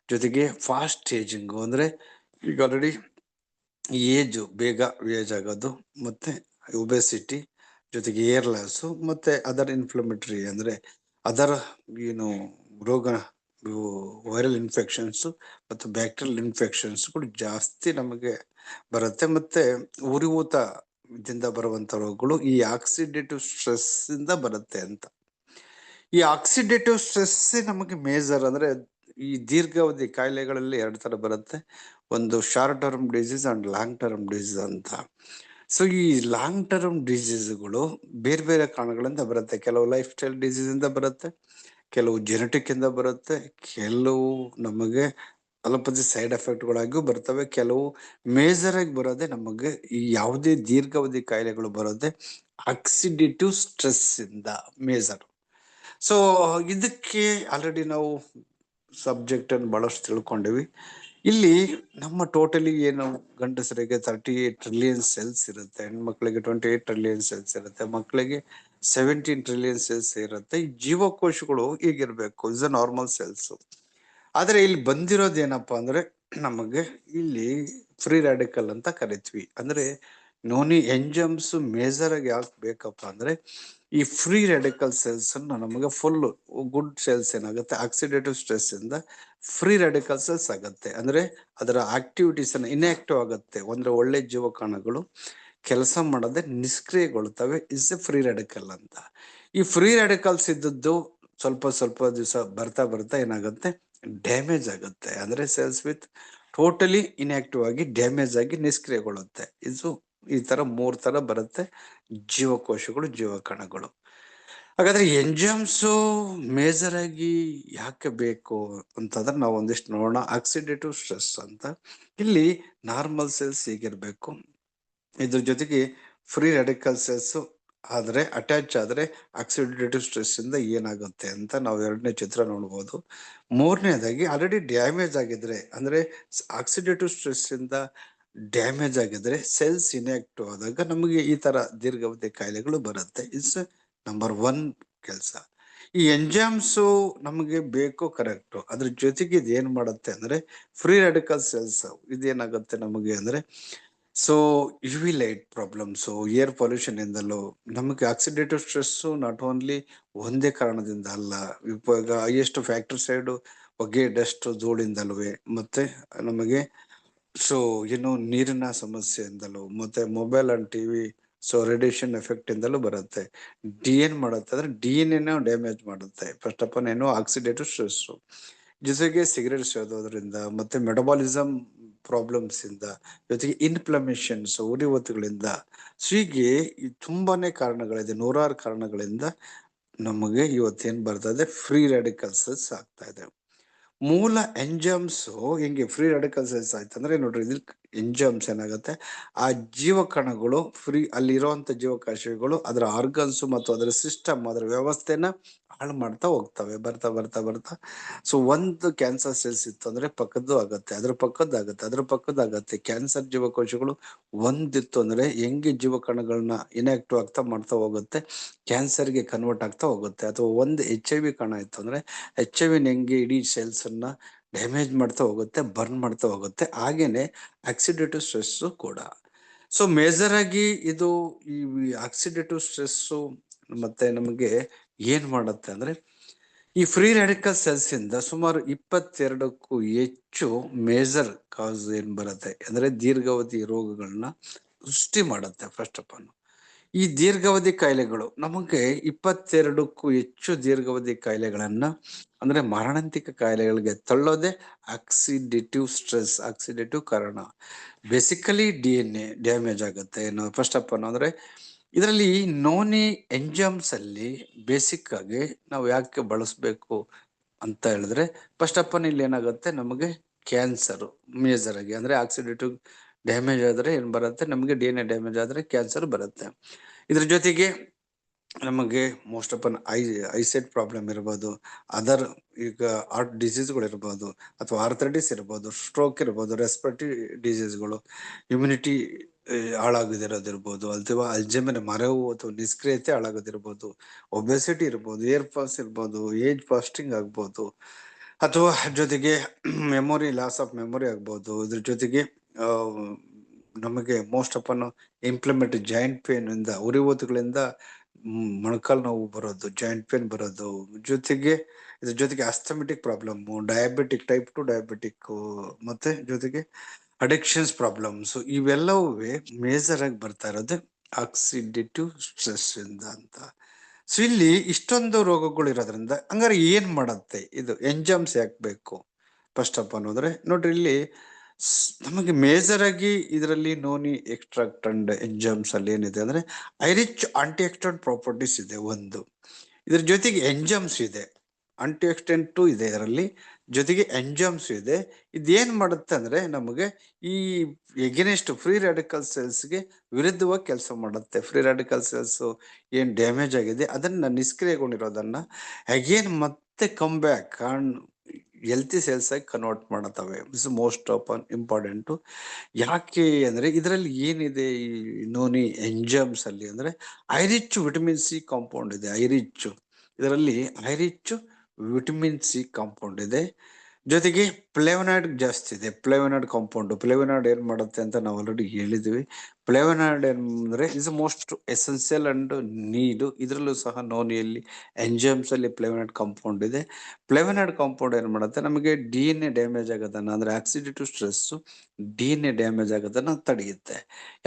ಜೊತೆಗೆ ಫಾಸ್ಟ್ ಏಜಿಂಗು ಅಂದ್ರೆ ಈಗ ಆಲ್ರೆಡಿ ಬೇಗ ಏಜ್ ಆಗೋದು, ಮತ್ತೆ ಒಬೆಸಿಟಿ, ಜೊತೆಗೆ ಏರ್ ಲಾಸು, ಮತ್ತೆ ಅದರ್ ಇನ್ಫ್ಲಮೇಟರಿ ಅಂದ್ರೆ ಅದರ ಏನು ರೋಗ, ವೈರಲ್ ಇನ್ಫೆಕ್ಷನ್ಸ್ ಮತ್ತು ಬ್ಯಾಕ್ಟೀರಿಯಲ್ ಇನ್ಫೆಕ್ಷನ್ಸ್ ಕೂಡ ಜಾಸ್ತಿ ನಮಗೆ ಬರುತ್ತೆ. ಮತ್ತೆ ಉರಿಯೂತದಿಂದ ಬರುವಂತ ರೋಗಗಳು ಈ ಆಕ್ಸಿಡೇಟಿವ್ ಸ್ಟ್ರೆಸ್ ಇಂದ ಬರುತ್ತೆ ಅಂತ. ಈ ಆಕ್ಸಿಡೇಟಿವ್ ಸ್ಟ್ರೆಸ್ ನಮಗೆ ಮೇಜರ್ ಅಂದ್ರೆ ಈ ದೀರ್ಘಾವಧಿ ಕಾಯಿಲೆಗಳಲ್ಲಿ 2 ತರ ಬರುತ್ತೆ, ಒಂದು short term disease and long term disease ಅಂತ. ಸೊ ಈ ಲಾಂಗ್ ಟರ್ಮ್ ಡಿಸೀಸ್ಗಳು ಬೇರೆ ಬೇರೆ ಕಾರಣಗಳಿಂದ ಬರುತ್ತೆ. ಕೆಲವು ಲೈಫ್ ಸ್ಟೈಲ್ ಡಿಸೀಸ್ ಇಂದ ಬರುತ್ತೆ, ಕೆಲವು ಜೆನೆಟಿಕ್ ಇಂದ ಬರುತ್ತೆ, ಕೆಲವು ನಮಗೆ ಅಲೋಪತಿ ಸೈಡ್ ಎಫೆಕ್ಟ್ಗಳಾಗಿಯೂ ಬರ್ತವೆ, ಕೆಲವು ಮೇಜರ್ ಆಗಿ ಬರೋದೆ ನಮಗೆ ಈ ಯಾವುದೇ ದೀರ್ಘಾವಧಿ ಕಾಯಿಲೆಗಳು ಬರೋದೆ ಆಕ್ಸಿಡೇಟಿವ್ ಸ್ಟ್ರೆಸ್ ಇಂದ ಮೇಜರ್. ಸೊ ಇದಕ್ಕೆ ಆಲ್ರೆಡಿ ನಾವು ಸಬ್ಜೆಕ್ಟ್ ಅನ್ನು ಬಹಳಷ್ಟು ತಿಳ್ಕೊಂಡಿವಿ. ಇಲ್ಲಿ ನಮ್ಮ ಟೋಟಲಿ ಏನು ಗಂಡಸರಿಗೆ 38 ಟ್ರಿಲಿಯನ್ ಸೆಲ್ಸ್ ಇರುತ್ತೆ, ಹೆಣ್ಮಕ್ಳಿಗೆ 28 ಟ್ರಿಲಿಯನ್ ಸೆಲ್ಸ್ ಇರುತ್ತೆ, ಮಕ್ಕಳಿಗೆ 17 ಟ್ರಿಲಿಯನ್ ಸೆಲ್ಸ್ ಇರುತ್ತೆ. ಈ ಜೀವಕೋಶಗಳು ಹೀಗಿರ್ಬೇಕು, ಇಸ್ ಅ ನಾರ್ಮಲ್ ಸೆಲ್ಸ್. ಆದ್ರೆ ಇಲ್ಲಿ ಬಂದಿರೋದು ಏನಪ್ಪಾ ಅಂದ್ರೆ ನಮಗೆ ಇಲ್ಲಿ ಫ್ರೀ ರ್ಯಾಡಿಕಲ್ ಅಂತ ಕರಿತೀವಿ. ಅಂದ್ರೆ ನೋನಿ ಎಂಜಮ್ಸ್ ಮೇಜರ್ ಆಗಿ ಯಾಕೆ ಬೇಕಪ್ಪ ಅಂದ್ರೆ ಈ ಫ್ರೀ ರ್ಯಾಡಿಕಲ್ ಸೆಲ್ಸ್ ಅನ್ನು ನಮಗೆ ಫುಲ್ ಗುಡ್ ಸೆಲ್ಸ್ ಏನಾಗುತ್ತೆ ಆಕ್ಸಿಡೇಟಿವ್ ಸ್ಟ್ರೆಸ್ ಇಂದ ಫ್ರೀ ರ್ಯಾಡಿಕಲ್ ಸೆಲ್ಸ್ ಆಗುತ್ತೆ, ಅಂದ್ರೆ ಅದರ ಆಕ್ಟಿವಿಟೀಸ್ ಅನ್ನು ಇನ್ಆಕ್ಟಿವ್ ಆಗುತ್ತೆ, ಅಂದ್ರೆ ಒಳ್ಳೆ ಜೀವಕಣಗಳು ಕೆಲಸ ಮಾಡದೆ ನಿಷ್ಕ್ರಿಯಗೊಳ್ತವೆ, ಇಸ್ ಎ ಫ್ರೀ ರ್ಯಾಡಿಕಲ್ ಅಂತ. ಈ ಫ್ರೀ ರ್ಯಾಡಿಕಲ್ಸ್ ಇದ್ದದ್ದು ಸ್ವಲ್ಪ ದಿವಸ ಬರ್ತಾ ಏನಾಗುತ್ತೆ ಡ್ಯಾಮೇಜ್ ಆಗುತ್ತೆ, ಅಂದ್ರೆ ಸೆಲ್ಸ್ ವಿತ್ ಟೋಟಲಿ ಇನ್ಆಕ್ಟಿವ್ ಆಗಿ ಡ್ಯಾಮೇಜ್ ಆಗಿ ನಿಷ್ಕ್ರಿಯಗೊಳ್ಳುತ್ತೆ. ಇದು ಈ ತರ 3 ತರ ಬರುತ್ತೆ ಜೀವಕೋಶಗಳು, ಜೀವಕಣಗಳು. ಹಾಗಾದ್ರೆ ಎಂಜಮ್ಸ್ ಮೇಜರ್ ಆಗಿ ಯಾಕೆ ಬೇಕು ಅಂತಂದ್ರೆ ನಾವು ಒಂದಿಷ್ಟು ನೋಡೋಣ. ಆಕ್ಸಿಡೇಟಿವ್ ಸ್ಟ್ರೆಸ್ ಅಂತ ಇಲ್ಲಿ ನಾರ್ಮಲ್ ಸೆಲ್ಸ್ ಹೀಗಿರ್ಬೇಕು, ಇದ್ರ ಜೊತೆಗೆ ಫ್ರೀ ರ್ಯಾಡಿಕಲ್ ಸೆಲ್ಸ್ ಆದ್ರೆ ಅಟ್ಯಾಚ್ ಆದ್ರೆ ಆಕ್ಸಿಡೇಟಿವ್ ಸ್ಟ್ರೆಸ್ ಇಂದ ಏನಾಗುತ್ತೆ ಅಂತ ನಾವು 2ನೇ ಚಿತ್ರ ನೋಡ್ಬೋದು. 3ನೇದಾಗಿ ಆಲ್ರೆಡಿ ಡ್ಯಾಮೇಜ್ ಆಗಿದ್ರೆ ಅಂದ್ರೆ ಆಕ್ಸಿಡೇಟಿವ್ ಸ್ಟ್ರೆಸ್ ಇಂದ ಡ್ಯಾಮೇಜ್ ಆಗಿದ್ರೆ ಸೆಲ್ಸ್ ಇನ್ಆಕ್ಟಿವ್ ಆದಾಗ ನಮಗೆ ಈ ತರ ದೀರ್ಘಾವಧಿ ಕಾಯಿಲೆಗಳು ಬರುತ್ತೆ. ಇಟ್ಸ್ ನಂಬರ್ 1 ಕೆಲಸ. ಈ ಎಂಜಾಮ್ಸ್ ನಮಗೆ ಬೇಕು, ಕರೆಕ್ಟ್. ಅದ್ರ ಜೊತೆಗೆ ಇದು ಏನ್ ಮಾಡುತ್ತೆ ಅಂದ್ರೆ ಫ್ರೀ ರ್ಯಾಡಿಕಲ್ ಸೆಲ್ಸ್ ಇದೇನಾಗುತ್ತೆ ನಮಗೆ ಅಂದ್ರೆ so UV light problems, air pollution ಇಂದಲೂ ನಮಗೆ ಆಕ್ಸಿಡೇಟಿವ್ ಸ್ಟ್ರೆಸ್ ನಾಟ್ ಓನ್ಲಿ ಒಂದೇ ಕಾರಣದಿಂದ ಅಲ್ಲ, ಇವಾಗ ಹೈಯೆಸ್ಟ್ ಫ್ಯಾಕ್ಟರಿ ಸೈಡ್ ಹೊಗೆ, ಡಸ್ಟ್, ಧೂಳಿಂದಲ್ವೇ, ಮತ್ತೆ ನಮಗೆ ಸೊ ಏನು ನೀರಿನ ಸಮಸ್ಯೆಯಿಂದಲೂ, ಮತ್ತೆ mobile and TV so radiation effect ಇಂದಲೂ ಬರುತ್ತೆ. ಏನ್ ಮಾಡುತ್ತೆ ಅಂದ್ರೆ DNA ಡ್ಯಾಮೇಜ್ ಮಾಡುತ್ತೆ. ಫಸ್ಟ್ ಆಫ್ ಆಲ್ ಏನು ಆಕ್ಸಿಡೇಟಿವ್ ಸ್ಟ್ರೆಸ್. ಜೊತೆಗೆ ಸಿಗರೇಟ್ ಸೇದೋದ್ರಿಂದ ಮತ್ತೆ ಮೆಟಬಾಲಿಸಮ್ ಪ್ರಾಬ್ಲಮ್ಸ್ ಇಂದ, ಜೊತೆಗೆ ಇನ್ಫ್ಲಮೇಷನ್ಸ್ ಉರಿವತ್ತುಗಳಿಂದ, ಸೊ ಹೀಗೆ ತುಂಬಾನೇ ಕಾರಣಗಳಿದೆ, ನೂರಾರು ಕಾರಣಗಳಿಂದ ನಮಗೆ ಇವತ್ತೇನ್ ಬರ್ತದೆ, ಫ್ರೀ ರ್ಯಾಡಿಕಲ್ಸ್ ಆಗ್ತಾ ಇದೆ. ಮೂಲ ಎಂಜಮ್ಸ್ ಹಿಂಗೆ ಫ್ರೀ ರ್ಯಾಡಿಕಲ್ಸ್ ಆಯ್ತಂದ್ರೆ ನೋಡ್ರಿ, ಇದ್ರ ಎಂಜಮ್ಸ್ ಏನಾಗುತ್ತೆ, ಆ ಜೀವಕಣಗಳು ಅಲ್ಲಿರುವಂತ ಜೀವಕೋಶಗಳು ಅದರ ಆರ್ಗನ್ಸ್ ಮತ್ತು ಅದರ ಸಿಸ್ಟಮ್, ಅದರ ವ್ಯವಸ್ಥೆನ ಹಾಳು ಮಾಡ್ತಾ ಹೋಗ್ತವೆ ಬರ್ತಾ ಬರ್ತಾ ಬರ್ತಾ. ಸೊ ಒಂದು ಕ್ಯಾನ್ಸರ್ ಸೆಲ್ಸ್ ಇತ್ತು ಅಂದ್ರೆ ಪಕ್ಕದ್ದು ಆಗತ್ತೆ, ಅದ್ರ ಪಕ್ಕದ್ದಾಗತ್ತೆ, ಅದ್ರ ಪಕ್ಕದ್ದಾಗತ್ತೆ. ಕ್ಯಾನ್ಸರ್ ಜೀವಕೋಶಗಳು ಒಂದಿತ್ತು ಅಂದ್ರೆ ಹೆಂಗೆ ಜೀವಕಣಗಳನ್ನ ಇನ್ಆಕ್ಟಿವ್ ಆಗ್ತಾ ಮಾಡ್ತಾ ಹೋಗುತ್ತೆ, ಕ್ಯಾನ್ಸರ್ಗೆ ಕನ್ವರ್ಟ್ ಆಗ್ತಾ ಹೋಗುತ್ತೆ. ಅಥವಾ ಒಂದು HIV ಕಣ ಇತ್ತು ಅಂದ್ರೆ HIV ಹೆಂಗೆ ಇಡೀ ಸೆಲ್ಸ್ ಅನ್ನ ಡ್ಯಾಮೇಜ್ ಮಾಡ್ತಾ ಹೋಗುತ್ತೆ, ಬರ್ನ್ ಮಾಡ್ತಾ ಹೋಗುತ್ತೆ, ಹಾಗೇನೆ ಆಕ್ಸಿಡೇಟಿವ್ ಸ್ಟ್ರೆಸ್ ಕೂಡ. ಸೊ ಮೇಜರ್ ಆಗಿ ಇದು ಈ ಆಕ್ಸಿಡೇಟಿವ್ ಸ್ಟ್ರೆಸ್ ಮತ್ತೆ ನಮಗೆ ಏನ್ ಮಾಡುತ್ತೆ ಅಂದ್ರೆ, ಈ ಫ್ರೀ ರ್ಯಾಡಿಕಲ್ ಸೆಲ್ಸ್ ಇಂದ ಸುಮಾರು 22ಕ್ಕೂ ಹೆಚ್ಚು ಮೇಜರ್ ಕಾಸ್ ಏನ್ ಬರುತ್ತೆ ಅಂದ್ರೆ ದೀರ್ಘಾವಧಿ ರೋಗಗಳನ್ನ ಸೃಷ್ಟಿ ಮಾಡುತ್ತೆ. ಫಸ್ಟ್ ಆಫ್ ಆಲ್ ಈ ದೀರ್ಘಾವಧಿ ಕಾಯಿಲೆಗಳು ನಮಗೆ 22ಕ್ಕೂ ಹೆಚ್ಚು ದೀರ್ಘಾವಧಿ ಕಾಯಿಲೆಗಳನ್ನ ಅಂದ್ರೆ ಮಾರಣಾಂತಿಕ ಕಾಯಿಲೆಗಳಿಗೆ ತಳ್ಳೋದೆ ಆಕ್ಸಿಡೇಟಿವ್ ಸ್ಟ್ರೆಸ್, ಆಕ್ಸಿಡೇಟಿವ್ ಕಾರಣ. ಬೇಸಿಕಲಿ DNA ಡ್ಯಾಮೇಜ್ ಆಗುತ್ತೆ. ಫಸ್ಟ್ ಆಫ್ ಆಲ್ ಅಂದ್ರೆ ಇದರಲ್ಲಿ ನೋನಿ ಎಂಜಮ್ಸ್ ಅಲ್ಲಿ ಬೇಸಿಕ್ ಆಗಿ ನಾವು ಯಾಕೆ ಬಳಸಬೇಕು ಅಂತ ಹೇಳಿದ್ರೆ, ಫಸ್ಟ್ ಆಫ್ ಆಲ್ ಇಲ್ಲಿ ಏನಾಗುತ್ತೆ, ನಮಗೆ ಕ್ಯಾನ್ಸರ್ ಮೇಜರ್ ಆಗಿ ಅಂದ್ರೆ ಆಕ್ಸಿಡೇಟಿವ್ ಡ್ಯಾಮೇಜ್ ಆದ್ರೆ ಏನ್ ಬರುತ್ತೆ, ನಮಗೆ DNA ಡ್ಯಾಮೇಜ್ ಆದ್ರೆ ಕ್ಯಾನ್ಸರ್ ಬರುತ್ತೆ. ಇದ್ರ ಜೊತೆಗೆ ನಮಗೆ ಮೋಸ್ಟ್ ಆಫ್ ಐಸೈಟ್ ಪ್ರಾಬ್ಲಮ್ ಇರ್ಬೋದು, ಅದರ್ ಈಗ ಹಾರ್ಟ್ ಡಿಸೀಸ್ಗಳು ಇರ್ಬೋದು, ಅಥವಾ ಆರ್ಥರೈಟಿಸ್ ಇರ್ಬೋದು, ಸ್ಟ್ರೋಕ್ ಇರ್ಬೋದು, ರೆಸ್ಪಿರೇಟರಿ ಡಿಸೀಸ್ಗಳು, ಇಮ್ಯುನಿಟಿ ಹಾಳಾಗದಿರೋದಿರ್ಬೋದು, ಅಥವಾ ಅಲ್ಜೈಮರ್ ಮರೆವು ಅಥವಾ ನಿಷ್ಕ್ರಿಯತೆ ಹಾಳಾಗೋದಿರ್ಬೋದು, ಒಬೆಸಿಟಿ ಇರ್ಬೋದು, ಏರ್ ಫಾಲ್ಸ್ ಇರ್ಬೋದು, ಏಜ್ ಫಾಸ್ಟಿಂಗ್ ಆಗ್ಬೋದು, ಅಥವಾ ಜೊತೆಗೆ ಮೆಮೊರಿ ಲಾಸ್ ಆಫ್ ಮೆಮೊರಿ ಆಗ್ಬೋದು. ಇದ್ರ ಜೊತೆಗೆ ನಮಗೆ most of implement joint pain ಇಂದ, ಉರಿವತ್ತುಗಳಿಂದ ಮೊಣಕಾಲು ನೋವು ಬರೋದು, ಜಾಯಿಂಟ್ ಪೇನ್ ಬರೋದು, ಇದ್ರ ಜೊತೆಗೆ ಅಸ್ಥಮೆಟಿಕ್ ಪ್ರಾಬ್ಲಮ್, ಡಯಾಬಿಟಿಕ್, ಟೈಪ್ 2 ಡಯಾಬಿಟಿಕ್, ಮತ್ತೆ ಜೊತೆಗೆ ಅಡಿಕ್ಷನ್ಸ್ ಪ್ರಾಬ್ಲಮ್ಸ್, ಇವೆಲ್ಲವೂ ಮೇಜರ್ ಆಗಿ ಬರ್ತಾ ಇರೋದು ಆಕ್ಸಿಡೇಟಿವ್ ಸ್ಟ್ರೆಸ್ ಇಂದ ಅಂತ. ಸೊ ಇಲ್ಲಿ ಇಷ್ಟೊಂದು ರೋಗಗಳು ಇರೋದ್ರಿಂದ ಹಂಗಾರೆ ಏನ್ ಮಾಡತ್ತೆ ಇದು, ಎಂಜಮ್ಸ್ ಯಾಕೆ ಬೇಕು ಫಸ್ಟ್ ಆಫ್ ಅನ್ನೋದ್ರೆ ನೋಡ್ರಿ, ಇಲ್ಲಿ ನಮಗೆ ಮೇಜರ್ ಆಗಿ ಇದರಲ್ಲಿ ನೋನಿ ಎಕ್ಸ್ಟ್ರಾಕ್ಟ್ ಅಂಡ್ ಎಂಜಮ್ಸ್ ಅಲ್ಲಿ ಏನಿದೆ ಅಂದ್ರೆ ರಿಚ್ ಆಂಟಿ ಆಕ್ಸಿಡೆಂಟ್ ಪ್ರಾಪರ್ಟೀಸ್ ಇದೆ ಒಂದು. ಇದ್ರ ಜೊತೆಗೆ ಎಂಜಮ್ಸ್ ಇದೆ, ಆಂಟಿ ಆಕ್ಸಿಡೆಂಟ್ ಇದೆ ಇದರಲ್ಲಿ, ಜೊತೆಗೆ ಎಂಜಮ್ಸ್ ಇದೆ. ಇದೇನ್ ಮಾಡುತ್ತೆ ಅಂದ್ರೆ ನಮಗೆ ಈ ಎಗೇನೆಸ್ಟ್ ಫ್ರೀ ರ್ಯಾಡಿಕಲ್ ಸೆಲ್ಸ್ಗೆ ವಿರುದ್ಧವಾಗಿ ಕೆಲಸ ಮಾಡುತ್ತೆ. ಫ್ರೀ ರ್ಯಾಡಿಕಲ್ ಸೆಲ್ಸ್ ಏನ್ ಡ್ಯಾಮೇಜ್ ಆಗಿದೆ ಅದನ್ನ ನಿಷ್ಕ್ರಿಯಗೊಂಡಿರೋದನ್ನ ಅಗೇನ್ ಮತ್ತೆ ಕಮ್ ಬ್ಯಾಕ್ ಹೆಲ್ತಿ ಸೆಲ್ಸ್ ಆಗಿ ಕನ್ವರ್ಟ್ ಮಾಡತ್ತವೆ. Is most of important. ಯಾಕೆ ಅಂದ್ರೆ ಇದರಲ್ಲಿ ಏನಿದೆ ಈ ನೋನಿ ಎಂಜಮ್ಸ್ ಅಲ್ಲಿ ಅಂದ್ರೆ ಐರಿಚ್ ವಿಟಮಿನ್ ಸಿ ಕಾಂಪೌಂಡ್ ಇದೆ. ಇದರಲ್ಲಿ ಐರಿಚ್ ವಿಟಮಿನ್ ಸಿ ಕಾಂಪೌಂಡ್ ಇದೆ, ಜೊತೆಗೆ ಫ್ಲೇವನಾಯ್ಡ್ ಜಾಸ್ತಿ ಇದೆ. ಫ್ಲೇವನಾಯ್ಡ್ ಕಾಂಪೌಂಡ್, ಫ್ಲೇವನಾಯ್ಡ್ ಏನ್ ಮಾಡುತ್ತೆ ಅಂತ ನಾವು ಆಲ್ರೆಡಿ ಹೇಳಿದ್ವಿ. ಫ್ಲೇವನಾಯ್ಡ್ ಅಂದ್ರೆ is most essential and need. ಇದರಲ್ಲೂ ಸಹ ನೋನಿಯಲ್ಲಿ ಎಂಜಮ್ಸ್ ಅಲ್ಲಿ ಫ್ಲೇವನಾಯ್ಡ್ ಕಾಂಪೌಂಡ್ ಇದೆ. ಫ್ಲೇವನಾಯ್ಡ್ ಕಾಂಪೌಂಡ್ ಏನ್ ಮಾಡುತ್ತೆ, ನಮಗೆ DNA ಡ್ಯಾಮೇಜ್ ಆಗೋದನ್ನ ಅಂದ್ರೆ ಆಕ್ಸಿಡೇಟಿವ್ ಸ್ಟ್ರೆಸ್ DNA ಡ್ಯಾಮೇಜ್ ಆಗೋದನ್ನ ತಡೆಯುತ್ತೆ.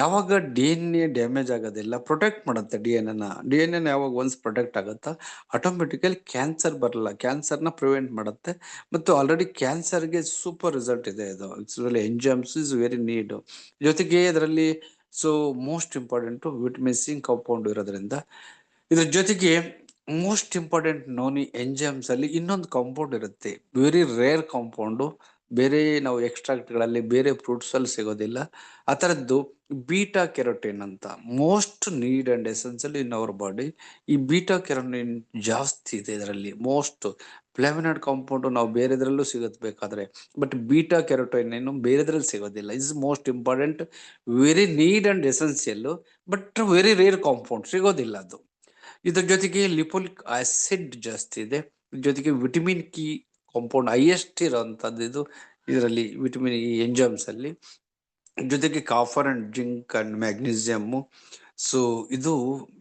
ಯಾವಾಗ DNA ಡ್ಯಾಮೇಜ್ ಆಗೋದಿಲ್ಲ, ಪ್ರೊಟೆಕ್ಟ್ ಮಾಡುತ್ತೆ DNA ಯಾವಾಗ ಒನ್ಸ್ ಪ್ರೊಟೆಕ್ಟ್ ಆಗುತ್ತಾ ಆಟೋಮೆಟಿಕಲಿ ಕ್ಯಾನ್ಸರ್ ಬರಲ್ಲ, ಕ್ಯಾನ್ಸರ್ನ ಪ್ರಿವೆಂಟ್ ಮಾಡುತ್ತೆ. ಮತ್ತು ಆಲ್ರೆಡಿ ಕ್ಯಾನ್ಸರ್ಗೆ ಸೂಪರ್ ರಿಸಲ್ಟ್ ಇದೆ ಇದು. ಎಂಜಮ್ಸ್ ಇಸ್ ವೆರಿ ನೀಡ್. ಜೊತೆಗೆ ಇದರಲ್ಲಿ most important vitamin C compound ಇರೋದ್ರಿಂದ, ಇದ್ರ ಜೊತೆಗೆ ಮೋಸ್ಟ್ ಇಂಪಾರ್ಟೆಂಟ್ ನೋನಿ ಎಂಜಮ್ಸ್ ಅಲ್ಲಿ ಇನ್ನೊಂದು ಕಾಂಪೌಂಡ್ ಇರುತ್ತೆ, ವೆರಿ ರೇರ್ ಕಾಂಪೌಂಡ್. ಬೇರೆ ನಾವು ಎಕ್ಸ್ಟ್ರಾಕ್ಟ್ಗಳಲ್ಲಿ ಬೇರೆ ಫ್ರೂಟ್ಸ್ ಅಲ್ಲಿ ಸಿಗೋದಿಲ್ಲ. ಆ ಥರದ್ದು ಬೀಟಾ ಕೆರೋಟಿನ್ ಅಂತ, most need and essential in our body. ಈ ಬೀಟಾ ಕೆರೋಟಿನ್ ಜಾಸ್ತಿ ಇದೆ ಇದರಲ್ಲಿ. ಮೋಸ್ಟ್ ಫ್ಲೇವನಾಯ್ಡ್ ಕಾಂಪೌಂಡ್ ನಾವು ಬೇರೆದ್ರಲ್ಲೂ ಸಿಗುತ್ತೆ ಬೇಕಾದ್ರೆ, ಬಟ್ ಬೀಟಾ ಕೆರೋಟಿನ್ ಏನು ಬೇರೆದ್ರಲ್ಲಿ ಸಿಗೋದಿಲ್ಲ. Is most important, very need and essential, but very rare compound, ಸಿಗೋದಿಲ್ಲ ಅದು. ಇದ್ರ ಜೊತೆಗೆ ಲಿಪೋಲಿಕ್ ಆಸಿಡ್ ಜಾಸ್ತಿ ಇದೆ, ಜೊತೆಗೆ ವಿಟಮಿನ್ ಕಿ ಕಾಂಪೌಂಡ್ ಹೈಯೆಸ್ಟ್ ಇರೋಂಥದ್ದು ಇದು ಇದರಲ್ಲಿ ವಿಟಮಿನ್ ಈ ಎಂಜಮ್ಸ್ ಅಲ್ಲಿ. ಜೊತೆಗೆ copper and zinc and magnesium. So ಇದು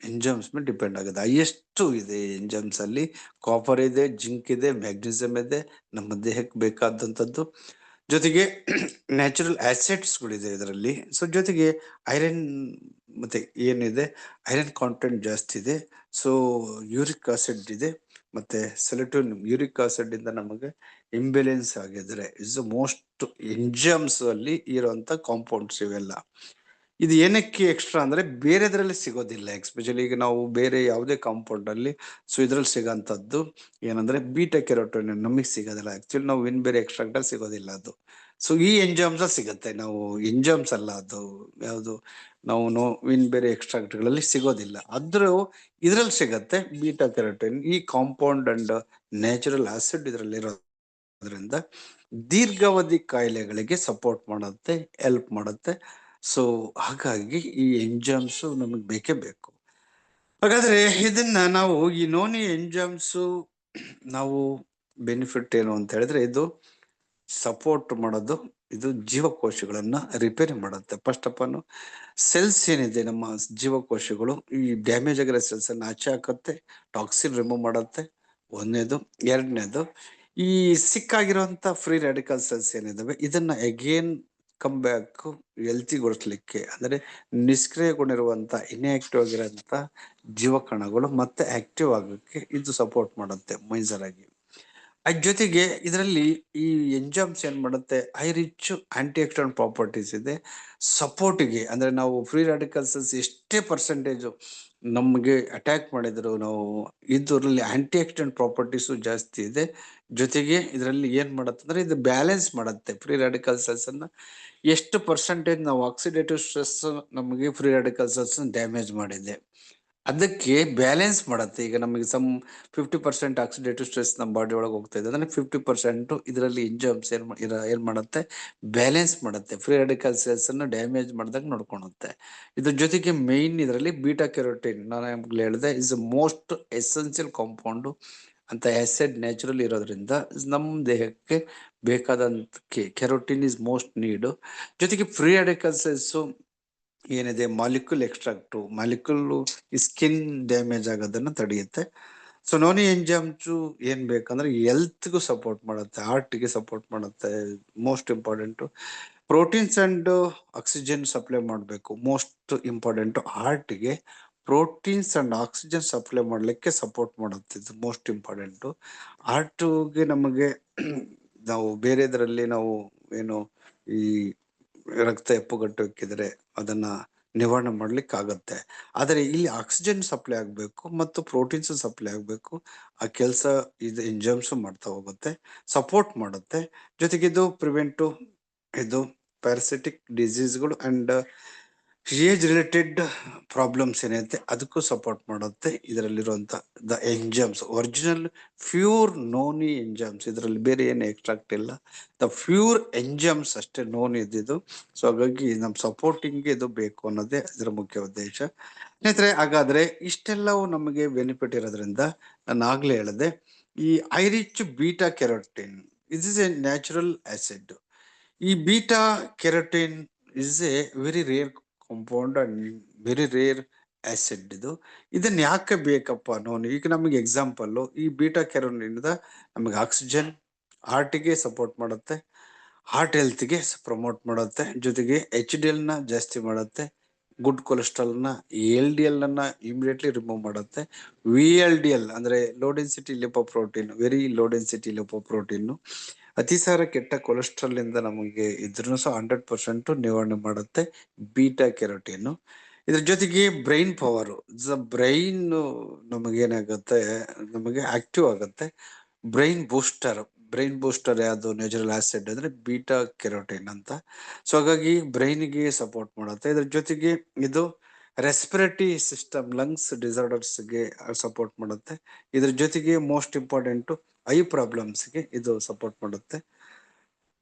ಎಂಜಮ್ಸ್ ಮೇಲೆ ಡಿಪೆಂಡ್ ಆಗುತ್ತೆ. ಹೈಯೆಸ್ಟ್ ಇದೆ ಎಂಜಮ್ಸ್ ಅಲ್ಲಿ, ಕಾಪರ್ ಇದೆ, ಜಿಂಕ್ ಇದೆ, ಮ್ಯಾಗ್ನೀಸಿಯಮ್ ಇದೆ, ನಮ್ಮ ದೇಹಕ್ಕೆ ಬೇಕಾದಂಥದ್ದು. ಜೊತೆಗೆ ನ್ಯಾಚುರಲ್ ಆಸಿಡ್ಸ್ಗಳಿದೆ ಇದರಲ್ಲಿ. ಸೊ ಜೊತೆಗೆ ಐರನ್ ಮತ್ತೆ ಏನಿದೆ, ಐರನ್ ಕಾಂಟೆಂಟ್ ಜಾಸ್ತಿ ಇದೆ. ಸೊ ಯೂರಿಕ್ ಆಸಿಡ್ ಇದೆ, ಮತ್ತೆ ಸೆಲೆಟೋನಿಯಂ. ಯೂರಿಕ್ ಆಸಿಡ್ ಇಂದ ನಮಗೆ ಇಂಬ್ಯಾಲೆನ್ಸ್ ಆಗಿದ್ರೆ ಇಸ್ ಮೋಸ್ಟ್ ಎಂಜಮ್ಸ್ ಅಲ್ಲಿ ಇರುವಂತ ಕಾಂಪೌಂಡ್ಸ್ ಇವೆಲ್ಲ. ಇದು ಏನಕ್ಕೆ ಎಕ್ಸ್ಟ್ರಾ ಅಂದ್ರೆ ಬೇರೆದ್ರಲ್ಲಿ ಸಿಗೋದಿಲ್ಲ. ಎಸ್ಪೆಷಲಿ ಈಗ ನಾವು ಬೇರೆ ಯಾವುದೇ ಕಾಂಪೌಂಡ್ ಅಲ್ಲಿ ಸೊ ಇದ್ರಲ್ಲಿ ಸಿಗೋಂಥದ್ದು ಏನಂದ್ರೆ ಬೀಟಾ ಕೆರೋಟಿನ್ ನಮಗೆ ಸಿಗೋದಿಲ್ಲ. ಆಕ್ಚುಲಿ ನಾವು ವಿನ್ ಬೇರೆ ಎಕ್ಸ್ಟ್ರಾಕ್ಟ್ ಅಲ್ಲಿ ಸಿಗೋದಿಲ್ಲ ಅದು. ಸೊ ಈ ಎಂಜಮ್ಸ್ ಅಲ್ಲಿ ಸಿಗುತ್ತೆ. ನಾವು ಎಂಜಮ್ಸ್ ಅಲ್ಲ ಅದು ಯಾವುದು ನಾವು ವಿನ್ ಬೇರೆ ಎಕ್ಸ್ಟ್ರಾಕ್ಟ್ ಗಳಲ್ಲಿ ಸಿಗೋದಿಲ್ಲ. ಆದ್ರೂ ಇದ್ರಲ್ಲಿ ಸಿಗತ್ತೆ ಬೀಟಾ ಕೆರೋಟಿನ್. ಈ ಕಾಂಪೌಂಡ್ ಅಂಡ್ ನ್ಯಾಚುರಲ್ ಆಸಿಡ್ ಇದರಲ್ಲಿ ಇರೋದ್ರಿಂದ ದೀರ್ಘಾವಧಿ ಕಾಯಿಲೆಗಳಿಗೆ ಸಪೋರ್ಟ್ ಮಾಡುತ್ತೆ, ಹೆಲ್ಪ್ ಮಾಡುತ್ತೆ. ಸೊ ಹಾಗಾಗಿ ಈ ಎಂಜಮ್ಸ್ ನಮಗೆ ಬೇಕೇ ಬೇಕು. ಹಾಗಾದ್ರೆ ಇದನ್ನ ನಾವು ಈ ನೋನಿ ಎಂಜಮ್ಸ್ ನಾವು ಬೆನಿಫಿಟ್ ಏನು ಅಂತ ಹೇಳಿದ್ರೆ ಇದು ಸಪೋರ್ಟ್ ಮಾಡೋದು, ಇದು ಜೀವಕೋಶಗಳನ್ನ ರಿಪೇರಿ ಮಾಡುತ್ತೆ. ಫಸ್ಟ್ ಆಫ್ ಆಲ್ ಸೆಲ್ಸ್ ಏನಿದೆ ನಮ್ಮ ಜೀವಕೋಶಗಳು ಈ ಡ್ಯಾಮೇಜ್ ಆಗಿರೋ ಸೆಲ್ಸ್ ಅನ್ನ ಆಚೆ ಹಾಕುತ್ತೆ, ಟಾಕ್ಸಿನ್ ರಿಮೂವ್ ಮಾಡುತ್ತೆ ಒಂದನೇದು. ಎರಡನೇದು ಈ ಸಿಕ್ಕಾಗಿರುವಂತ ಫ್ರೀ ರ್ಯಾಡಿಕಲ್ ಸೆಲ್ಸ್ ಏನಿದಾವೆ ಇದನ್ನ ಅಗೇನ್ ಕಮ್ ಬ್ಯಾಕ್ ಹೆಲ್ತಿಗೊಳಿಸ್ಲಿಕ್ಕೆ ಅಂದ್ರೆ ನಿಷ್ಕ್ರಿಯಗೊಂಡಿರುವಂತ ಇನ್ಆಕ್ಟಿವ್ ಆಗಿರುವಂತ ಜೀವಕಣಗಳು ಮತ್ತೆ ಆಕ್ಟಿವ್ ಆಗೋಕ್ಕೆ ಇದು ಸಪೋರ್ಟ್ ಮಾಡುತ್ತೆ ಮೇಜರ್ ಆಗಿ. ಅದ್ರ ಜೊತೆಗೆ ಇದರಲ್ಲಿ ಈ ಎಂಜಮ್ಸ್ ಏನ್ ಮಾಡುತ್ತೆ high rich antioxidant properties ಇದೆ ಸಪೋರ್ಟಿಗೆ. ಅಂದ್ರೆ ನಾವು ಫ್ರೀ ರಾಡಿಕಲ್ಸ್ ಎಷ್ಟೇ ಪರ್ಸೆಂಟೇಜ್ ನಮಗೆ ಅಟ್ಯಾಕ್ ಮಾಡಿದ್ರು ನಾವು ಇದರಲ್ಲಿ ಆಂಟಿ ಆಕ್ಸಿಡೆಂಟ್ ಪ್ರಾಪರ್ಟೀಸು ಜಾಸ್ತಿ ಇದೆ. ಜೊತೆಗೆ ಇದರಲ್ಲಿ ಏನ್ ಮಾಡುತ್ತೆ ಅಂದ್ರೆ ಇದು ಬ್ಯಾಲೆನ್ಸ್ ಮಾಡುತ್ತೆ ಫ್ರೀ ರಾಡಿಕಲ್ ಸೆಲ್ಸ್ ಅನ್ನ. ಎಷ್ಟು ಪರ್ಸೆಂಟೇಜ್ ನಾವು ಆಕ್ಸಿಡೇಟಿವ್ ಸ್ಟ್ರೆಸ್ ನಮಗೆ ಫ್ರೀ ರಾಡಿಕಲ್ ಸೆಲ್ಸ್ ಡ್ಯಾಮೇಜ್ ಮಾಡಿದೆ ಅದಕ್ಕೆ ಬ್ಯಾಲೆನ್ಸ್ ಮಾಡುತ್ತೆ. ಈಗ ನಮಗೆ ಸಮ್ 50% ಆಕ್ಸಿಡೇಟಿವ್ ಸ್ಟ್ರೆಸ್ ನಮ್ಮ ಬಾಡಿ ಒಳಗೆ ಹೋಗ್ತಾ ಇದೆ ಅಂದ್ರೆ 50% ಇದರಲ್ಲಿ ಎಂಜಮ್ಸ್ ಏನ್ ಮಾಡುತ್ತೆ ಬ್ಯಾಲೆನ್ಸ್ ಮಾಡುತ್ತೆ, ಫ್ರೀ ರಾಡಿಕಲ್ ಸೆಲ್ಸ್ ಅನ್ನು ಡ್ಯಾಮೇಜ್ ಮಾಡಿದಾಗ ನೋಡ್ಕೊಳುತ್ತೆ. ಇದ್ರ ಜೊತೆಗೆ ಮೇನ್ ಇದರಲ್ಲಿ ಬೀಟಾ ಕೆರೋಟಿನ್ ನಾನು ಹೇಳಿದೆ ಇಸ್ ಮೋಸ್ಟ್ ಎಸೆನ್ಷಿಯಲ್ ಕಾಂಪೌಂಡ್ ಅಂತ ಆಸಿಡ್ ನ್ಯಾಚುರಲ್ ಇರೋದ್ರಿಂದ ನಮ್ಮ ದೇಹಕ್ಕೆ ಬೇಕಾದಂತ ಕೆರೋಟಿನ್ ಇಸ್ ಮೋಸ್ಟ್ ನೀಡ್. ಜೊತೆಗೆ ಫ್ರೀ ರಾಡಿಕಲ್ ಸೆಲ್ಸ್ ಏನಿದೆ molecule extract molecule skin damage ಆಗೋದನ್ನ ತಡೆಯುತ್ತೆ. ಸೊ ನೋನಿ ಎಂಜಮ್ಸು ಏನ್ ಬೇಕಂದ್ರೆ ಹೆಲ್ತ್ಗೂ ಸಪೋರ್ಟ್ ಮಾಡುತ್ತೆ, ಹಾರ್ಟ್ಗೆ ಸಪೋರ್ಟ್ ಮಾಡುತ್ತೆ. Most important proteins and oxygen supply ಮಾಡಬೇಕು. ಮೋಸ್ಟ್ ಇಂಪಾರ್ಟೆಂಟ್ ಹಾರ್ಟ್ಗೆ ಪ್ರೋಟೀನ್ಸ್ ಅಂಡ್ ಆಕ್ಸಿಜನ್ ಸಪ್ಲೈ ಮಾಡ್ಲಿಕ್ಕೆ ಸಪೋರ್ಟ್ ಮಾಡುತ್ತೆ. ಇದು ಮೋಸ್ಟ್ ಇಂಪಾರ್ಟೆಂಟ್. ಹಾರ್ಟ್ಗೆ ನಮಗೆ ನಾವು ಬೇರೆದ್ರಲ್ಲಿ ನಾವು ಏನು ಈ ರಕ್ತ ಹೆಪ್ಪುಗಟ್ಟುಕಿದ್ರೆ ಅದನ್ನ ನಿವಾರಣೆ ಮಾಡ್ಲಿಕ್ಕೆ ಆಗತ್ತೆ. ಆದರೆ ಇಲ್ಲಿ ಆಕ್ಸಿಜನ್ ಸಪ್ಲೈ ಆಗ್ಬೇಕು ಮತ್ತು ಪ್ರೋಟೀನ್ಸ್ ಸಪ್ಲೈ ಆಗ್ಬೇಕು. ಆ ಕೆಲಸ ಇದು ಎಂಜಮ್ಸ್ ಮಾಡ್ತಾ ಹೋಗುತ್ತೆ, ಸಪೋರ್ಟ್ ಮಾಡುತ್ತೆ. ಜೊತೆಗೆ ಇದು ಪ್ರಿವೆಂಟು ಇದು ಪ್ಯಾರಾಸಿಟಿಕ್ ಡಿಸೀಸ್ಗಳು ಅಂಡ್ ಏಜ್ ರಿಲೇಟೆಡ್ ಪ್ರಾಬ್ಲಮ್ಸ್ ಏನೈತೆ ಅದಕ್ಕೂ ಸಪೋರ್ಟ್ ಮಾಡುತ್ತೆ. ಇದರಲ್ಲಿರುವಂತ the enzymes original pure noni enzymes, ಇದರಲ್ಲಿ ಬೇರೆ ಏನು ಎಕ್ಸ್ಟ್ರಾಕ್ಟ್ ಇಲ್ಲ, ದ ಪ್ಯೂರ್ ಎಂಜಮ್ಸ್ ಅಷ್ಟೇ ನೋನ್ ಇದ್ದಿದ್ದು. ಸೊ ಹಾಗಾಗಿ ನಮ್ ಸಪೋರ್ಟಿಂಗ್ ಇದು ಬೇಕು ಅನ್ನೋದೇ ಇದರ ಮುಖ್ಯ ಉದ್ದೇಶ. ಸ್ನೇಹಿತರೆ, ಹಾಗಾದ್ರೆ ಇಷ್ಟೆಲ್ಲವೂ ನಮಗೆ ಬೆನಿಫಿಟ್ ಇರೋದ್ರಿಂದ ನಾನು ಆಗ್ಲೇ ಹೇಳಿದೆ ಈ I rich beta carotene is is a natural acid. ಈ beta carotene is a very rare compound and very rare acid. ಇದನ್ನ ಯಾಕೆ ಬೇಕಪ್ಪ ನೋನಿ? ಈಗ ನಮಗೆ ಎಕ್ಸಾಂಪಲ್ ಈ ಬೀಟಾ ಕೆರೋಟಿನ್ ನಮಗೆ ಆಕ್ಸಿಜನ್ ಹಾರ್ಟ್ಗೆ ಸಪೋರ್ಟ್ ಮಾಡುತ್ತೆ, ಹಾರ್ಟ್ ಹೆಲ್ತ್ಗೆ ಪ್ರಮೋಟ್ ಮಾಡುತ್ತೆ. ಜೊತೆಗೆ HDL ನ ಜಾಸ್ತಿ ಮಾಡುತ್ತೆ, ಗುಡ್ ಕೊಲೆಸ್ಟ್ರಾಲ್ ನ LDL ಅನ್ನ ಇಮಿಡಿಯೇಟ್ಲಿ ರಿಮೂವ್ ಮಾಡುತ್ತೆ. VLDL ಅಂದ್ರೆ low density lipoprotein, very low density lipoprotein ಅತಿಸಾರ ಕೆಟ್ಟ ಕೊಲೆಸ್ಟ್ರಾಲ್ ಇಂದ ನಮಗೆ ಇದ್ರೂ ಸಹ 100% ನಿವಾರಣೆ ಮಾಡುತ್ತೆ ಬೀಟಾ ಕೆರೋಟಿನ್. ಇದ್ರ ಜೊತೆಗೆ ಬ್ರೈನ್ ಪವರ್, ಬ್ರೈನ್ ನಮಗೇನಾಗುತ್ತೆ ನಮಗೆ ಆಕ್ಟಿವ್ ಆಗುತ್ತೆ. ಬ್ರೈನ್ ಬೂಸ್ಟರ್ ಯಾವುದು ನ್ಯಾಚುರಲ್ ಆಸಿಡ್ ಅಂದ್ರೆ ಬೀಟಾ ಕೆರೋಟಿನ್ ಅಂತ. ಸೊ ಹಾಗಾಗಿ ಬ್ರೈನ್ಗೆ ಸಪೋರ್ಟ್ ಮಾಡುತ್ತೆ. ಇದ್ರ ಜೊತೆಗೆ ಇದು ರೆಸ್ಪಿರೇಟರಿ ಸಿಸ್ಟಮ್ ಲಂಗ್ಸ್ ಡಿಸಾರ್ಡರ್ಸ್ಗೆ ಸಪೋರ್ಟ್ ಮಾಡುತ್ತೆ. ಇದ್ರ ಜೊತೆಗೆ ಮೋಸ್ಟ್ ಇಂಪಾರ್ಟೆಂಟ್ ಐ ಪ್ರಾಬ್ಲಮ್ಸ್ಗೆ ಇದು ಸಪೋರ್ಟ್ ಮಾಡುತ್ತೆ.